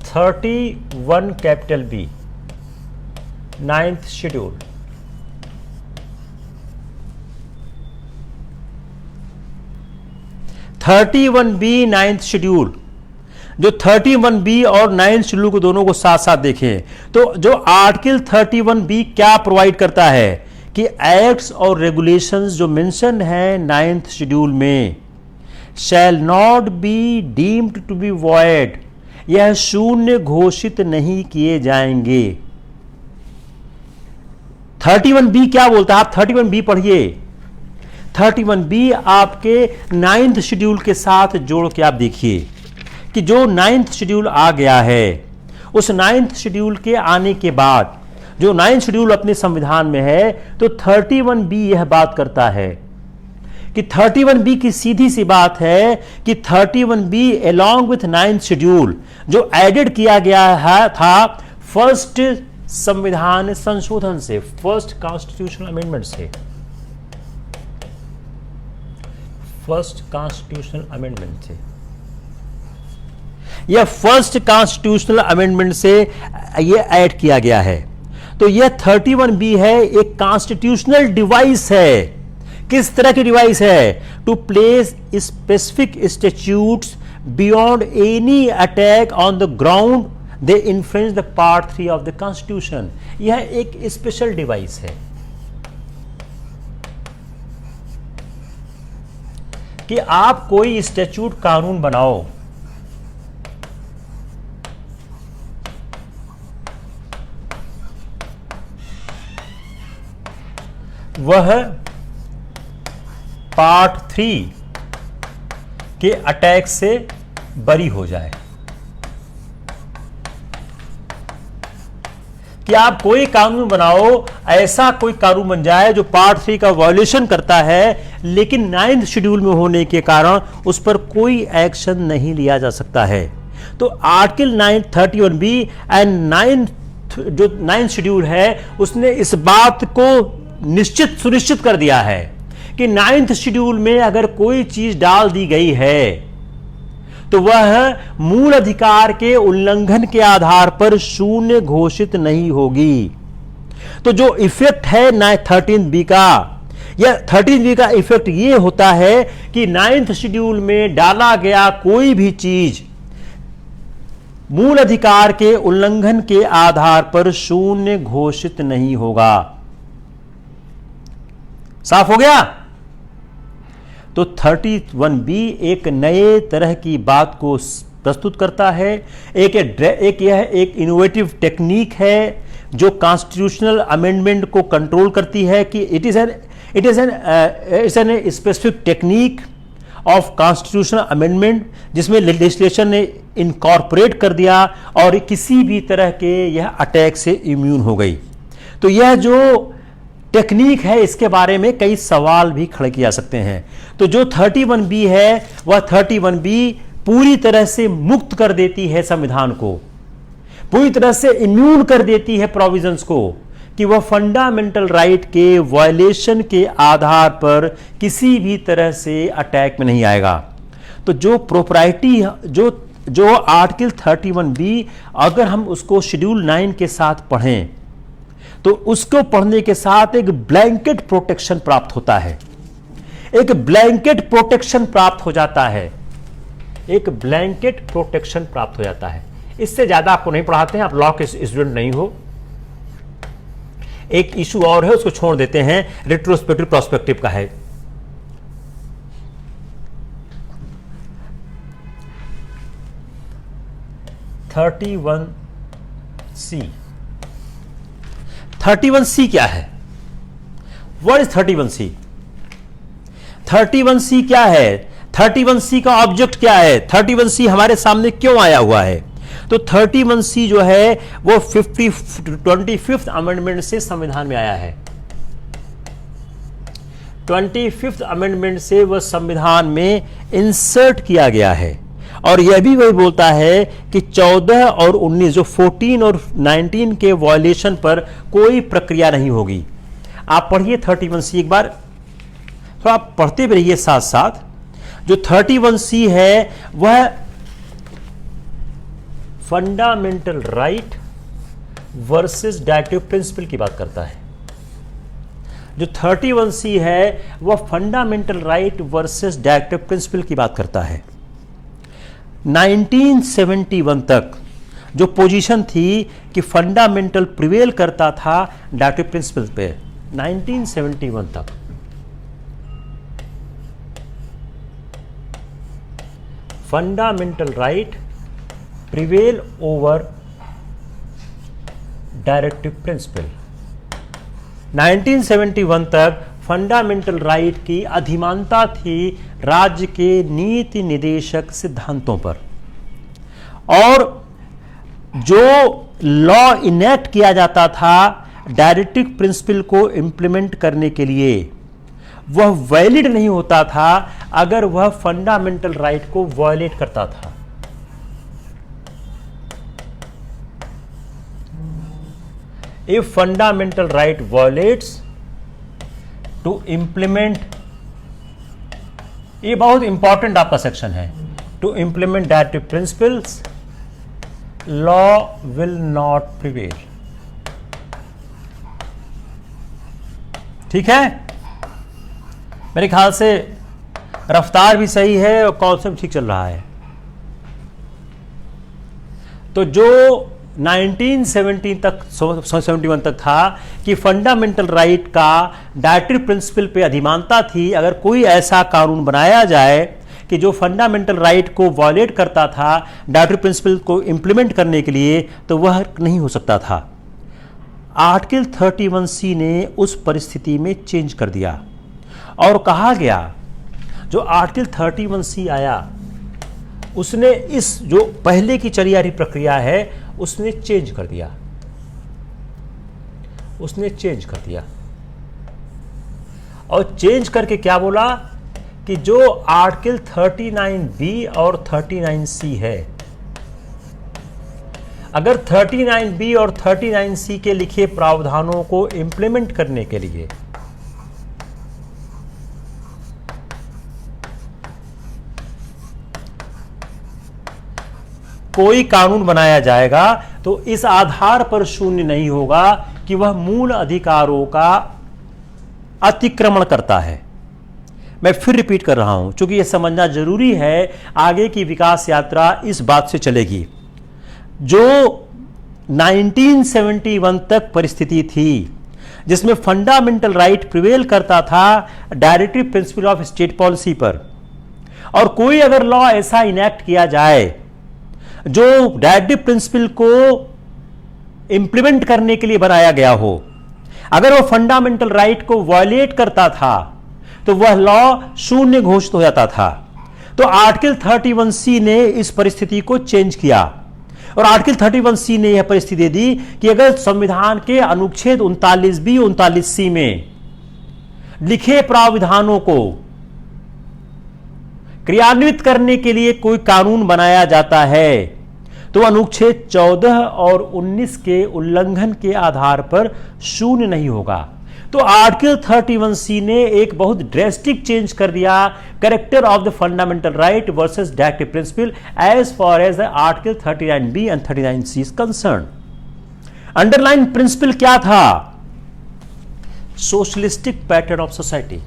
31(B) 9th schedule. (9th schedule, जो 31B और 9th शेड्यूल को दोनों को साथ साथ देखें तो जो आर्टिकल 31B क्या प्रोवाइड करता है कि एक्ट्स और रेगुलेशंस जो मेंशन है 9th शेड्यूल में shall not be deemed to be void, यह शून्य घोषित नहीं किए जाएंगे। 31B क्या बोलता है? आप 31B पढ़िए। 31B आपके 9th शेड्यूल के साथ जोड़ के आप देखिए कि जो 9th शेड्यूल आ गया है, उस 9th शेड्यूल के आने के बाद जो 9th शेड्यूल अपने संविधान में है, तो 31B यह बात करता है कि 31B की सीधी सी बात है कि 31B along with 9th schedule जो एडेड किया गया है था फर्स्ट संविधान संशोधन से, फर्स्ट कॉन्स्टिट्यूशनल अमेंडमेंट से, फर्स्ट कॉन्स्टिट्यूशनल अमेंडमेंट से, यह फर्स्ट कॉन्स्टिट्यूशनल अमेंडमेंट से यह ऐड किया गया है। तो यह 31B है, एक कॉन्स्टिट्यूशनल डिवाइस है किस तरह की डिवाइस है? To place specific statutes beyond any attack on the ground they influence the part 3 of the constitution. यह एक स्पेशल डिवाइस है कि आप कोई स्टैट्यूट कानून बनाओ, वह पार्ट 3 के अटैक से बरी हो जाए। कि आप कोई कानून बनाओ, ऐसा कोई कानून बन जाए जो पार्ट 3 का वायलेशन करता है, लेकिन 9th शेड्यूल में होने के कारण उस पर कोई एक्शन नहीं लिया जा सकता है। तो article 931B and 9th schedule है, उसने इस बात को सुनिश्चित कर दिया है कि 9th शेड्यूल में अगर कोई चीज डाल दी गई है तो वह मूल अधिकार के उल्लंघन के आधार पर शून्य घोषित नहीं होगी। तो जो इफेक्ट है 13B का, या 13B का इफेक्ट यह होता है कि 9th शेड्यूल में डाला गया कोई भी चीज मूल अधिकार के उल्लंघन के आधार पर शून्य घोषित नहीं होगा। साफ हो गया? तो 31B एक नए तरह की बात को प्रस्तुत करता है। यह एक इनोवेटिव टेक्निक है जो कॉन्स्टिट्यूशनल अमेंडमेंट को कंट्रोल करती है कि it is an specific technique of constitutional amendment जिसमें लेजिस्लेशन ने इनकॉर्पोरेट कर दिया और किसी भी तरह के यह अटैक से इम्यून हो गई। तो यह जो टेक्निक है इसके बारे में कई सवाल भी खड़े किए जा सकते हैं। तो जो 31B है वह 31B पूरी तरह से मुक्त कर देती है संविधान को, पूरी तरह से इम्यून कर देती है प्रोविजंस को कि वह फंडामेंटल राइट के वायलेशन के आधार पर किसी भी तरह से अटैक में नहीं आएगा। तो जो प्रोप्राइटी जो आर्टिकल 31B अगर हम उसको शेड्यूल 9 के साथ पढ़ें तो उसको पढ़ने के साथ एक ब्लैंकेट प्रोटेक्शन प्राप्त होता है, एक ब्लैंकेट प्रोटेक्शन प्राप्त हो जाता है, एक ब्लैंकेट प्रोटेक्शन प्राप्त हो जाता है। इससे ज्यादा आपको नहीं पढ़ाते हैं, आप लॉ के स्टूडेंट नहीं हो। एक इशू और है, उसको छोड़ देते हैं, रेट्रोस्पेक्टिव प्रोस्पेक्टिव का है। (31C) 31C क्या है? What is 31C? 31C क्या है? 31C का ऑब्जेक्ट क्या है? 31C हमारे सामने क्यों आया हुआ है? तो 31C जो है वो 25th अमेंडमेंट से संविधान में आया है। 25th अमेंडमेंट से वह संविधान में इंसर्ट किया गया है और यह भी वही बोलता है कि 14 और 19 जो 14 और 19 के वायलेशन पर कोई प्रक्रिया नहीं होगी। आप पढ़िए 31C एक बार, तो आप पढ़ते भी रहिए साथ साथ। जो 31C है वह fundamental right versus directive principal की बात करता है। जो 31C है वह fundamental right versus directive principal की बात करता है। 1971 तक जो पोजीशन थी कि फंडामेंटल प्रिवेल करता था डायरेक्टिव प्रिंसिपल पे, 1971 तक fundamental right prevail over directive principle. 1971 तक फंडामेंटल राइट की अधिमानता थी राज्य के नीति निदेशक सिद्धांतों पर, और जो लॉ इनेक्ट किया जाता था डायरेक्टिव प्रिंसिपल को इंप्लीमेंट करने के लिए, वह वैलिड नहीं होता था अगर वह फंडामेंटल राइट को वायलेट करता था। If fundamental right violates to implement, ये बहुत इंपॉर्टेंट आपका सेक्शन है, to implement directive principles law will not prevail. ठीक है? मेरे ख्याल से रफ्तार भी सही है और कॉन्सेप्ट ठीक चल रहा है। तो जो 1970 तक 71 तक था कि फंडामेंटल राइट का डायरेक्टिव प्रिंसिपल पे अधिमानता थी, अगर कोई ऐसा कानून बनाया जाए कि जो फंडामेंटल राइट को वायलेट करता था डायरेक्टिव प्रिंसिपल को इंप्लीमेंट करने के लिए, तो वह नहीं हो सकता था। आर्टिकल 31C ने उस परिस्थिति में चेंज कर दिया और कहा गया जो आर्टिकल 31C आया उसने इस जो पहले की चली आ रही प्रक्रिया है उसने चेंज कर दिया, उसने चेंज कर दिया। और चेंज करके क्या बोला कि जो आर्टिकल 39B और 39C है, अगर 39B और 39C के लिखे प्रावधानों को इंप्लीमेंट करने के लिए कोई कानून बनाया जाएगा तो इस आधार पर शून्य नहीं होगा कि वह मूल अधिकारों का अतिक्रमण करता है। मैं फिर रिपीट कर रहा हूं क्योंकि यह समझना जरूरी है, आगे की विकास यात्रा इस बात से चलेगी। जो 1971 तक परिस्थिति थी जिसमें फंडामेंटल राइट प्रिवेल करता था directive principle of state policy पर, और कोई अगर लॉ ऐसा इनेक्ट किया जाए जो डायरेक्टिव प्रिंसिपल को इंप्लीमेंट करने के लिए बनाया गया हो, अगर वो फंडामेंटल राइट को वायलेट करता था तो वह लॉ शून्य घोषित हो जाता था। तो आर्टिकल 31C ने इस परिस्थिति को चेंज किया और आर्टिकल 31C ने यह परिस्थिति दी कि अगर संविधान के अनुच्छेद 39B 39C में लिखे प्रावधानों को क्रियान्वित करने के लिए कोई कानून बनाया जाता है तो अनुच्छेद 14 और 19 के उल्लंघन के आधार पर शून्य नहीं होगा। तो आर्टिकल 31C ने एक बहुत ड्रेस्टिक चेंज कर दिया character of the fundamental right versus directive principle as far as the article 39B and 39C is concern. Underline principle क्या था? Socialistic pattern of society.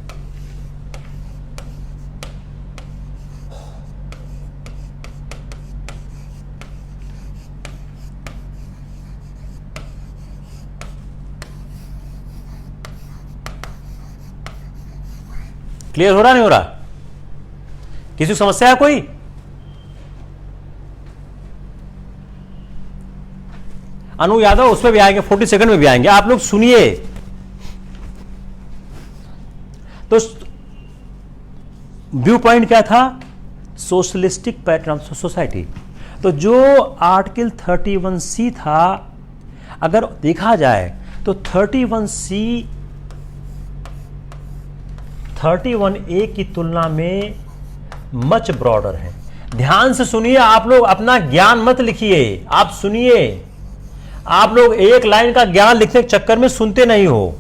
Clear हो रहा नहीं हो रहा? किसी को समस्या है कोई? अनु यादव उस पर भी आएंगे, 40 सेकंड में भी आएंगे, आप लोग सुनिए। तो व्यू पॉइंट क्या था? Socialistic pattern of society. तो जो आर्टिकल 31C था, अगर देखा जाए तो 31C 31A की तुलना में मच ब्रॉडर है। ध्यान से सुनिए, आप लोग अपना ज्ञान मत लिखिए, आप सुनिए। आप लोग एक लाइन का ज्ञान लिखने के चक्कर में सुनते नहीं हो।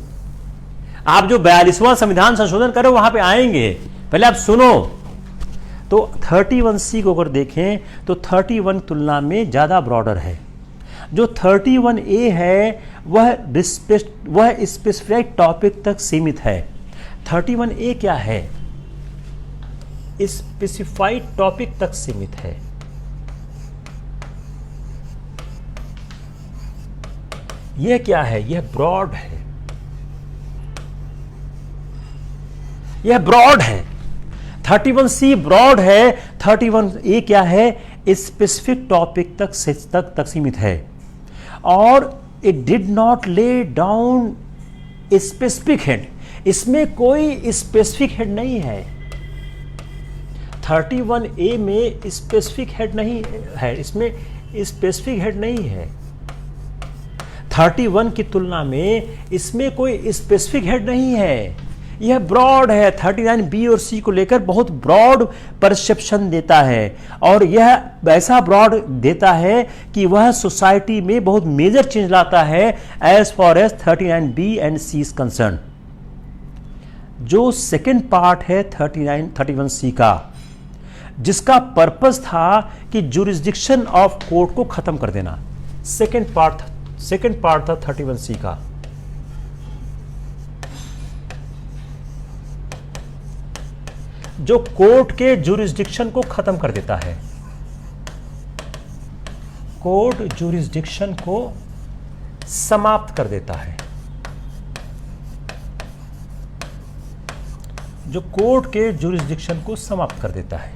आप जो 42वां संविधान संशोधन करो वहां पे आएंगे, पहले आप सुनो। तो 31C को अगर देखें तो 31 तुलना में ज्यादा ब्रॉडर है। जो 31A है वह स्पेसिफिक टॉपिक तक सीमित है। 31A क्या है? स्पेसिफाइड टॉपिक तक सीमित है। यह क्या है? यह ब्रॉड है, यह ब्रॉड है। 31C ब्रॉड है, 31A क्या है? स्पेसिफिक टॉपिक तक सीमित है। और it did not lay down specific head, इसमें कोई स्पेसिफिक हेड नहीं है। 31A में स्पेसिफिक हेड नहीं है, इसमें स्पेसिफिक हेड नहीं है। 31 की तुलना में इसमें कोई स्पेसिफिक हेड नहीं है, यह ब्रॉड है। 39B और C को लेकर बहुत ब्रॉड परसेप्शन देता है, और यह ऐसा ब्रॉड देता है कि वह सोसाइटी में बहुत मेजर चेंज लाता है as for as 39B and C is concern. जो सेकेंड पार्ट है 31C का, जिसका पर्पस था कि जुरिस्डिक्शन ऑफ कोर्ट को खत्म कर देना, सेकेंड पार्ट था 31C का। जो कोर्ट के जुरिस्डिक्शन को खत्म कर देता है, कोर्ट जुरिस्डिक्शन को समाप्त कर देता है, जो कोर्ट के जुरिस्डिक्शन को समाप्त कर देता है।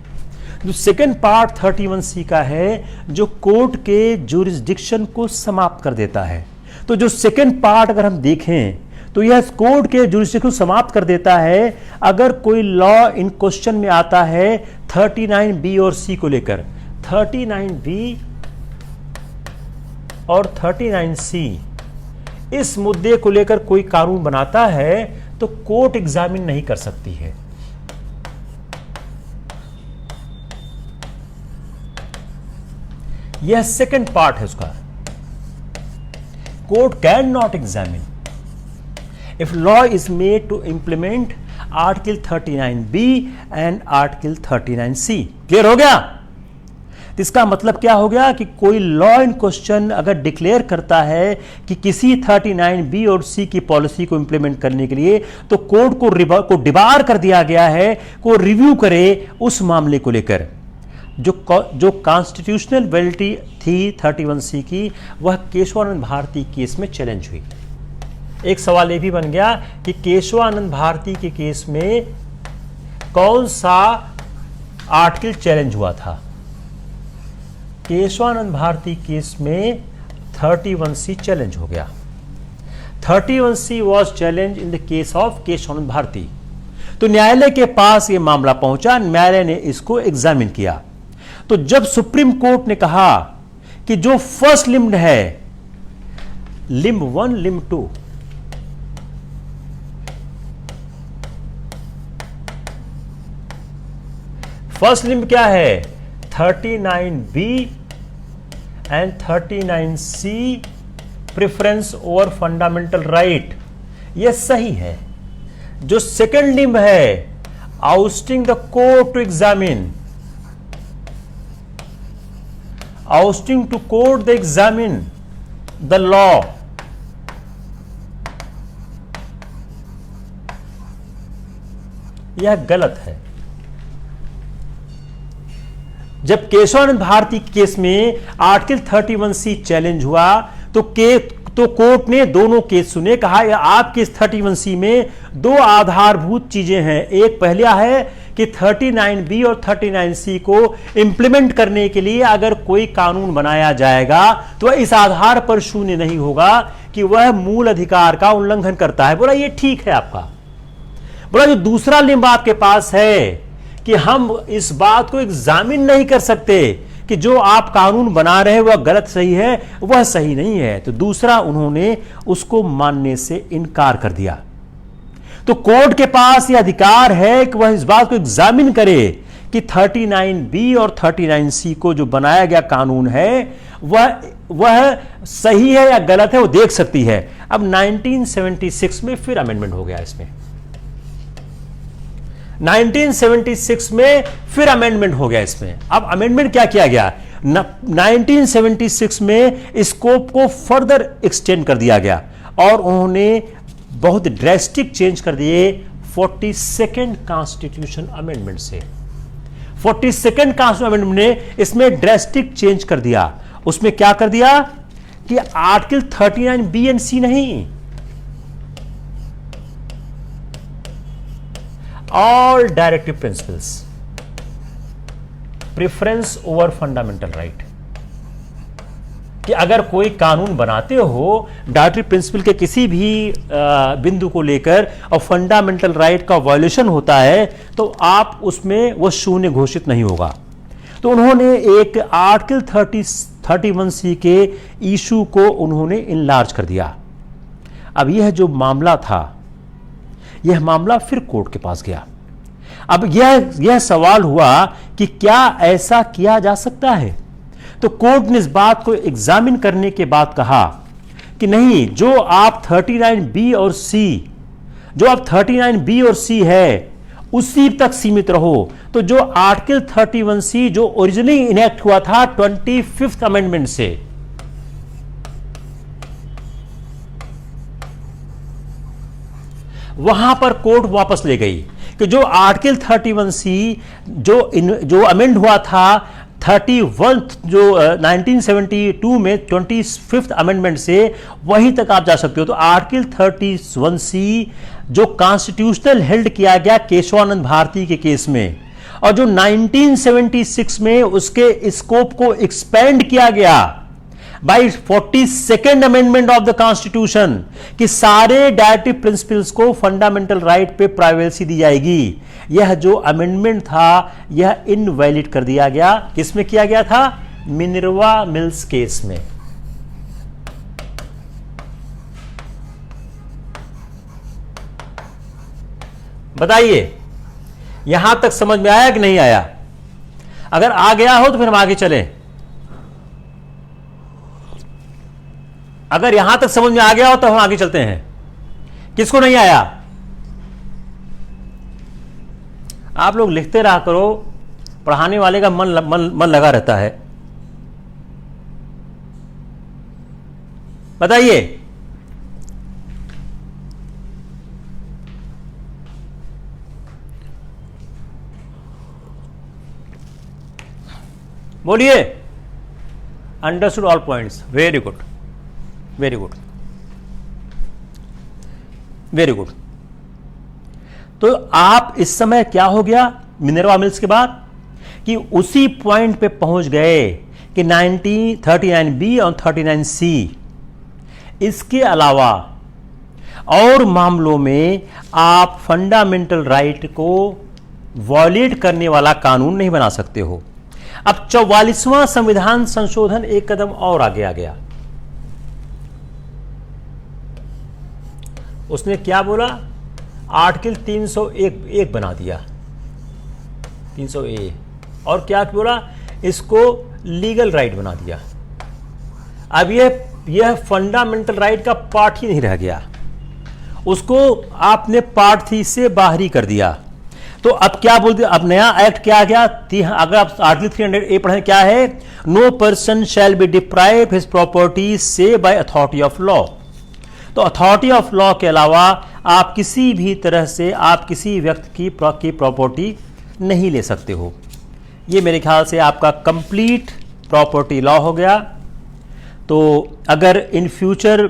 जो सेकेंड पार्ट 31C का है, जो कोर्ट के जुरिस्डिक्शन को समाप्त कर देता है। तो जो सेकेंड पार्ट अगर हम देखें तो यह कोर्ट के जुरिस्डिक्शन को समाप्त कर देता है अगर कोई लॉ इन क्वेश्चन में आता है 39B और C को लेकर। 39B और 39C इस मुद्दे को लेकर कोई कानून बनाता है तो कोर्ट एग्जामिन नहीं कर सकती है। यह सेकंड पार्ट है उसका। Court can not examine if law is made to implement article 39B and article 39C। Clear हो गया? तो इसका मतलब क्या हो गया कि कोई लॉ इन क्वेश्चन अगर डिक्लेयर करता है कि किसी 39B और C की पॉलिसी को इंप्लीमेंट करने के लिए, तो कोर्ट को डिबार कर दिया गया है को रिव्यू करे उस मामले को लेकर। जो कॉन्स्टिट्यूशनल वैलिडिटी थी 31C की, वह केशवानंद भारती केस में चैलेंज हुई। एक सवाल यह भी बन गया कि केशवानंद भारती के केस में कौन सा आर्टिकल चैलेंज हुआ था? केशवानंद भारती केस में 31C चैलेंज हो गया। 31C was challenge in the case of Kesavananda Bharati. तो न्यायालय के पास यह मामला पहुंचा, न्यायालय ने इसको एग्जामिन किया। तो जब सुप्रीम कोर्ट ने कहा कि जो फर्स्ट लिम्ड है, लिम्ब 1, लिम्ब 2, फर्स्ट लिम्ब क्या है? 39B and 39C preference over fundamental right, यह सही है। जो सेकंड लिम्ब है, ousting the court to examine, ousting to court they examine the law, यह गलत है। जब केशवानंद भारती केस में आर्टिकल 31C चैलेंज हुआ तो कोर्ट ने दोनों केस सुने, कहा आपके इस 31C में दो आधारभूत चीजें हैं। एक पहला है कि 39B और 39C को इंप्लीमेंट करने के लिए अगर कोई कानून बनाया जाएगा तो इस आधार पर शून्य नहीं होगा कि वह मूल अधिकार का उल्लंघन करता है। बोला ये ठीक है आपका। बोला जो दूसरा लिम्ब आपके पास है कि हम इस बात को एग्जामिन नहीं कर सकते कि जो आप कानून बना रहे हैं वह गलत सही है, वह सही नहीं है। तो दूसरा उन्होंने उसको मानने से इनकार कर दिया। तो कोर्ट के पास यह अधिकार है कि वह इस बात को एग्जामिन करे कि 39B और 39C को जो बनाया गया कानून है वह सही है या गलत है, वो देख सकती है। अब 1976 में फिर अमेंडमेंट हो गया इसमें। 1976 में फिर अमेंडमेंट हो गया इसमें। अब अमेंडमेंट क्या किया गया? 1976 में स्कोप को फर्दर एक्सटेंड कर दिया गया और उन्होंने बहुत ड्रेस्टिक चेंज कर दिए 42nd कॉन्स्टिट्यूशन अमेंडमेंट से। 42nd कॉन्स्टिट्यूशन अमेंडमेंट ने इसमें ड्रेस्टिक चेंज कर दिया। उसमें क्या कर दिया कि आर्टिकल 39B एंड C नहीं, all directive principles, preference over fundamental right, कि अगर कोई कानून बनाते हो डायरेक्टिव प्रिंसिपल के किसी भी बिंदु को लेकर और फंडामेंटल राइट का वायलेशन होता है तो आप उसमें वो शून्य घोषित नहीं होगा। तो उन्होंने एक आर्टिकल 31C के इशू को उन्होंने इनलार्ज कर दिया। अब यह जो मामला था, यह मामला फिर कोर्ट के पास गया। अब यह सवाल हुआ कि क्या ऐसा किया जा सकता है? तो कोर्ट ने इस बात को एग्जामिन करने के बाद कहा कि नहीं, जो आप 39B और C, जो आप 39B और C है उसी तक सीमित रहो। तो जो आर्टिकल 31C जो ओरिजिनली इनेक्ट हुआ था 25th अमेंडमेंट से, वहां पर कोर्ट वापस ले गई कि जो आर्टिकल 31C जो अमेंड हुआ था 31 जो 1972 में 25th अमेंडमेंट से वहीं तक आप जा सकते हो। तो आर्टिकल 31C जो कॉन्स्टिट्यूशनल हेल्ड किया गया केशवानंद भारती के केस में, और जो 1976 में उसके स्कोप को एक्सपेंड किया गया by 42nd amendment of the constitution कि सारे डायरेक्टिव प्रिंसिपल्स को फंडामेंटल राइट पे प्राइवेसी दी जाएगी, यह जो अमेंडमेंट था यह इनवैलिड कर दिया गया। किसमें किया गया था? मिनर्वा मिल्स केस में। बताइए यहां तक समझ में आया कि नहीं आया? अगर आ गया हो तो फिर हम आगे चलें। अगर यहां तक समझ में आ गया हो तो हम आगे चलते हैं। किसको नहीं आया? आप लोग लिखते रहा करो, पढ़ाने वाले का मन लगा रहता है। बताइए। बोलिए। Understood all points. Very good, very good, very good. तो आप इस समय क्या हो गया मिनर्वा मिल्स के बाद कि उसी पॉइंट पे पहुंच गए कि 1939B और 39C, इसके अलावा और मामलों में आप फंडामेंटल राइट को वॉयलेट करने वाला कानून नहीं बना सकते हो। अब 44वां संविधान संशोधन एक कदम और आगे आ गया। उसने क्या बोला? आर्टिकल 301 बना दिया, 300A, और क्या बोला? इसको लीगल राइट बना दिया। अब यह फंडामेंटल राइट का पार्ट ही नहीं रह गया, उसको आपने पार्ट 3 से बाहर ही कर दिया। तो अब क्या बोलते? अब नया एक्ट क्या आ गया? अगर आप आर्टिकल 300A पढ़ें, क्या है? No person shall be deprive his property से बाय अथॉरिटी ऑफ लॉ। तो अथॉरिटी ऑफ लॉ के अलावा आप किसी भी तरह से आप किसी व्यक्ति की प्रॉपर्टी नहीं ले सकते हो। ये मेरे ख्याल से आपका कंप्लीट प्रॉपर्टी लॉ हो गया। तो अगर इन फ्यूचर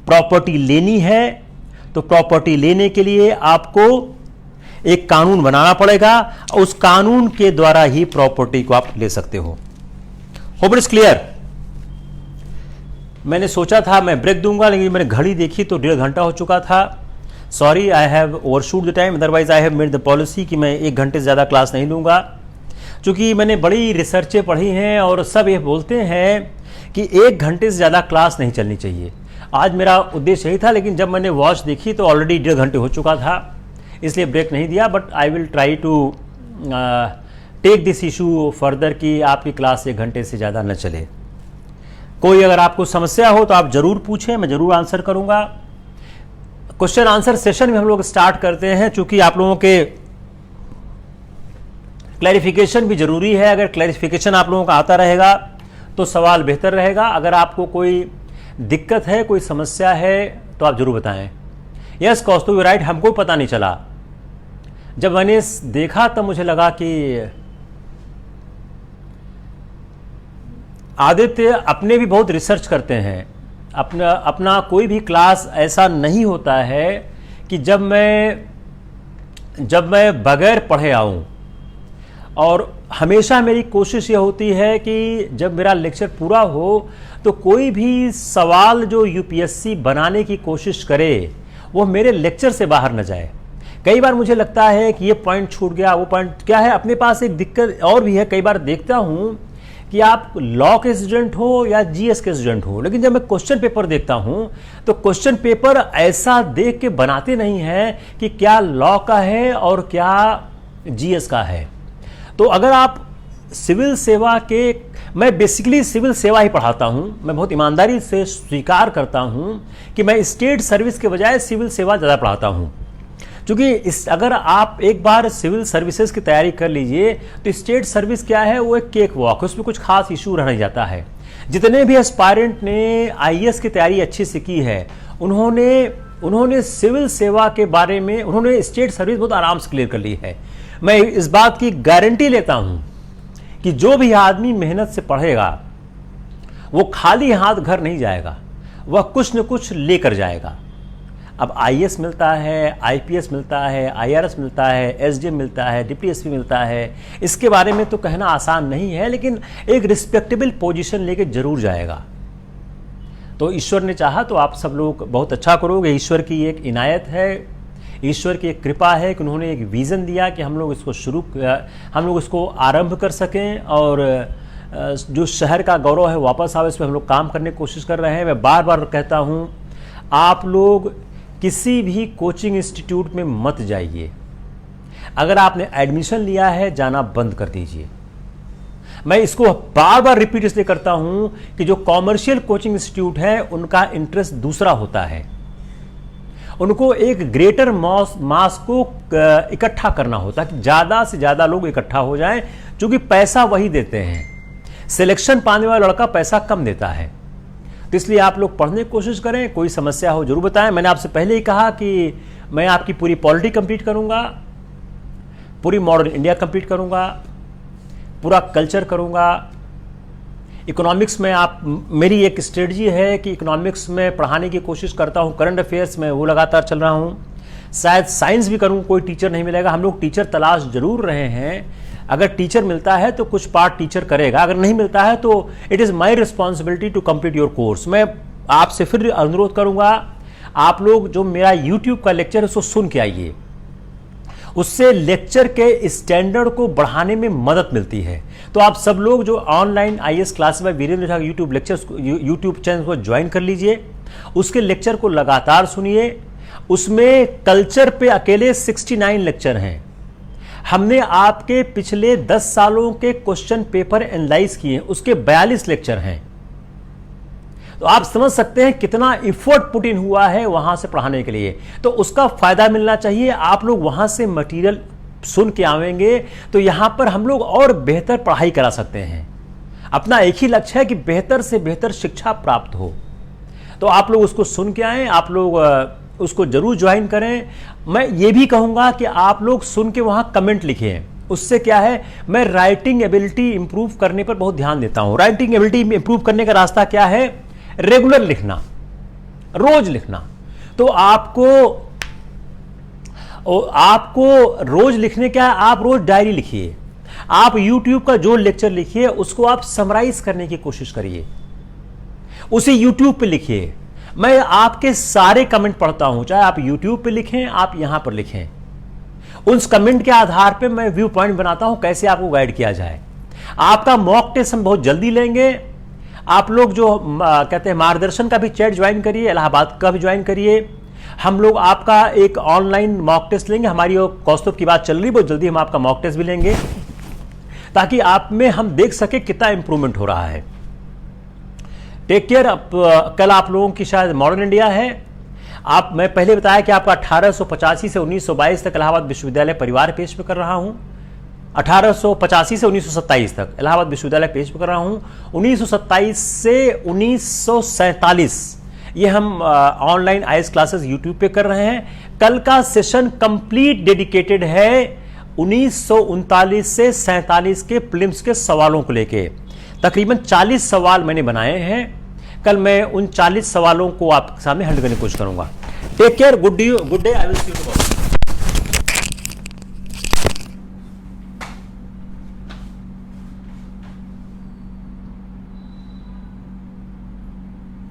प्रॉपर्टी लेनी है तो प्रॉपर्टी लेने के लिए आपको एक कानून बनाना पड़ेगा, उस कानून के द्वारा ही प्रॉपर्टी को आप ले सकते हो। Hope it is clear? मैंने सोचा था मैं ब्रेक दूंगा, लेकिन मैंने घड़ी देखी तो 1.5 घंटा हो चुका था। Sorry, I have overshoot the time, otherwise I have made the policy कि मैं 1 घंटे से ज़्यादा क्लास नहीं लूँगा। चूँकि मैंने बड़ी रिसर्चें पढ़ी हैं और सब ये बोलते हैं कि 1 घंटे से ज़्यादा क्लास नहीं चलनी चाहिए। आज मेरा उद्देश्य यही था, लेकिन जब मैंने वॉच देखी तो ऑलरेडी 1.5 घंटे हो चुका था, इसलिए ब्रेक नहीं दिया। But I will try to take this issue further कि आपकी क्लास 1 घंटे से ज़्यादा न चले। कोई अगर आपको समस्या हो तो आप ज़रूर पूछें, मैं ज़रूर आंसर करूँगा। क्वेश्चन आंसर सेशन में हम लोग स्टार्ट करते हैं, चूँकि आप लोगों के क्लैरिफिकेशन भी ज़रूरी है। अगर क्लैरिफिकेशन आप लोगों का आता रहेगा तो सवाल बेहतर रहेगा। अगर आपको कोई दिक्कत है, कोई समस्या है, तो आप ज़रूर बताएं। यस कौस्तुभ, राइट, हमको पता नहीं चला। जब मैंने देखा तब मुझे लगा कि आदित्य अपने भी बहुत रिसर्च करते हैं। अपना कोई भी क्लास ऐसा नहीं होता है कि जब मैं बगैर पढ़े आऊं, और हमेशा मेरी कोशिश ये होती है कि जब मेरा लेक्चर पूरा हो तो कोई भी सवाल जो यूपीएससी बनाने की कोशिश करे वो मेरे लेक्चर से बाहर न जाए। कई बार मुझे लगता है कि ये पॉइंट छूट गया, वो पॉइंट क्या है। अपने पास एक दिक्कत और भी है, कई बार देखता हूँ कि आप लॉ के स्टूडेंट हो या जीएस के स्टूडेंट हो, लेकिन जब मैं क्वेश्चन पेपर देखता हूँ तो क्वेश्चन पेपर ऐसा देख के बनाते नहीं हैं कि क्या लॉ का है और क्या जीएस का है। तो अगर आप सिविल सेवा के, मैं बेसिकली सिविल सेवा ही पढ़ाता हूं, मैं बहुत ईमानदारी से स्वीकार करता हूं कि मैं स्टेट सर्विस के बजाय सिविल सेवा ज़्यादा पढ़ाता हूं। क्योंकि अगर आप एक बार सिविल सर्विसेज की तैयारी कर लीजिए तो स्टेट सर्विस क्या है, वो एक केक वॉक, उसमें कुछ खास इशू रह नहीं जाता है। जितने भी एस्पायरेंट ने आईएएस की तैयारी अच्छे से की है, उन्होंने उन्होंने सिविल सेवा के बारे में, उन्होंने स्टेट सर्विस बहुत आराम से क्लियर कर ली है। मैं इस बात की गारंटी लेता हूं कि जो भी आदमी मेहनत से पढ़ेगा वो खाली हाथ घर नहीं जाएगा, वह कुछ न कुछ लेकर जाएगा। अब आईएएस मिलता है, आईपीएस मिलता है, आईआरएस मिलता है, एसडीएम मिलता है, डिप्टी एसपी मिलता है, इसके बारे में तो कहना आसान नहीं है, लेकिन एक रिस्पेक्टेबल पोजीशन लेके जरूर जाएगा। तो ईश्वर ने चाहा तो आप सब लोग बहुत अच्छा करोगे। ईश्वर की एक इनायत है, ईश्वर की एक कृपा है कि उन्होंने एक विज़न दिया कि हम लोग इसको आरंभ कर सकें और जो शहर का गौरव है वापस आवे, इस पर हम लोग काम करने की कोशिश कर रहे हैं। मैं बार बार कहता हूँ, आप लोग किसी भी कोचिंग इंस्टीट्यूट में मत जाइए। अगर आपने एडमिशन लिया है, जाना बंद कर दीजिए। मैं इसको बार बार रिपीट इसलिए करता हूं कि जो कॉमर्शियल कोचिंग इंस्टीट्यूट है उनका इंटरेस्ट दूसरा होता है। उनको एक ग्रेटर मास को इकट्ठा करना होता है कि ज़्यादा से ज़्यादा लोग इकट्ठा हो जाएं, क्योंकि पैसा वही देते हैं। सिलेक्शन पाने वाला लड़का पैसा कम देता है। तो इसलिए आप लोग पढ़ने की कोशिश करें। कोई समस्या हो जरूर बताएं। मैंने आपसे पहले ही कहा कि मैं आपकी पूरी पॉलिटी कंप्लीट करूंगा, पूरी मॉडर्न इंडिया कंप्लीट करूंगा, पूरा कल्चर करूंगा। इकोनॉमिक्स में मेरी एक स्ट्रेटजी है कि इकोनॉमिक्स में पढ़ाने की कोशिश करता हूं। करंट अफेयर्स में वो लगातार चल रहा हूं। शायद साइंस भी करूं, कोई टीचर नहीं मिलेगा। हम लोग टीचर तलाश जरूर रहे हैं। अगर टीचर मिलता है तो कुछ पार्ट टीचर करेगा, अगर नहीं मिलता है तो it is my responsibility to complete your course. मैं आपसे फिर अनुरोध करूंगा, आप लोग जो मेरा यूट्यूब का लेक्चर है उसको सुन के आइए। उससे लेक्चर के स्टैंडर्ड को बढ़ाने में मदद मिलती है। तो आप सब लोग जो online IAS classes by Virendra Jha YouTube channel को ज्वाइन कर लीजिए, उसके लेक्चर को लगातार सुनिए। उसमें कल्चर पे अकेले 69 लेक्चर हैं। हमने आपके पिछले 10 सालों के क्वेश्चन पेपर एनालाइज किए, उसके 42 लेक्चर हैं। तो आप समझ सकते हैं कितना इफोर्ट पुट इन हुआ है वहां से पढ़ाने के लिए। तो उसका फायदा मिलना चाहिए। आप लोग वहां से मटेरियल सुन के आवेंगे तो यहां पर हम लोग और बेहतर पढ़ाई करा सकते हैं। अपना एक ही लक्ष्य है कि बेहतर से बेहतर शिक्षा प्राप्त हो। तो आप लोग उसको सुन के आए, आप लोग उसको जरूर ज्वाइन करें। मैं ये भी कहूंगा कि आप लोग सुन के वहां कमेंट लिखें। उससे क्या है, मैं राइटिंग एबिलिटी इंप्रूव करने पर बहुत ध्यान देता हूं। राइटिंग एबिलिटी इंप्रूव करने का रास्ता क्या है? रेगुलर लिखना, रोज लिखना। तो आपको रोज लिखने क्या है, आप रोज डायरी लिखिए। आप YouTube का जो लेक्चर लिखिए उसको आप समराइज करने की कोशिश करिए, उसे YouTube पे लिखिए। मैं आपके सारे कमेंट पढ़ता हूं, चाहे आप YouTube पे लिखें, आप यहां पर लिखें। उस कमेंट के आधार पे मैं व्यू पॉइंट बनाता हूं कैसे आपको गाइड किया जाए। आपका मॉक टेस्ट हम बहुत जल्दी लेंगे। आप लोग जो कहते हैं मार्गदर्शन का भी चैट ज्वाइन करिए, इलाहाबाद का भी ज्वाइन करिए। हम लोग आपका एक ऑनलाइन मॉक टेस्ट लेंगे। हमारी कौस्तुभ की बात चल रही, बहुत जल्दी हम आपका मॉक टेस्ट भी लेंगे ताकि आप में हम देख सके कितना इंप्रूवमेंट हो रहा है। Take care. कल आप लोगों की शायद मॉडर्न इंडिया है। मैं पहले बताया कि आपका 1885 से 1922 तक इलाहाबाद विश्वविद्यालय परिवार पेश पे कर रहा हूं। 1885 से 1927 तक इलाहाबाद विश्वविद्यालय पेश कर रहा हूं। 1927 से 1947 ये हम ऑनलाइन आईएएस क्लासेस यूट्यूब पे कर रहे हैं। कल का सेशन कंप्लीट डेडिकेटेड है 1939 से 47 के प्रीलिम्स के सवालों को लेके। तकरीबन 40 सवाल मैंने बनाए हैं। कल मैं उन 40 सवालों को आपके सामने हैंडल करने की कोशिश करूंगा। Take care, good day, I will see you tomorrow.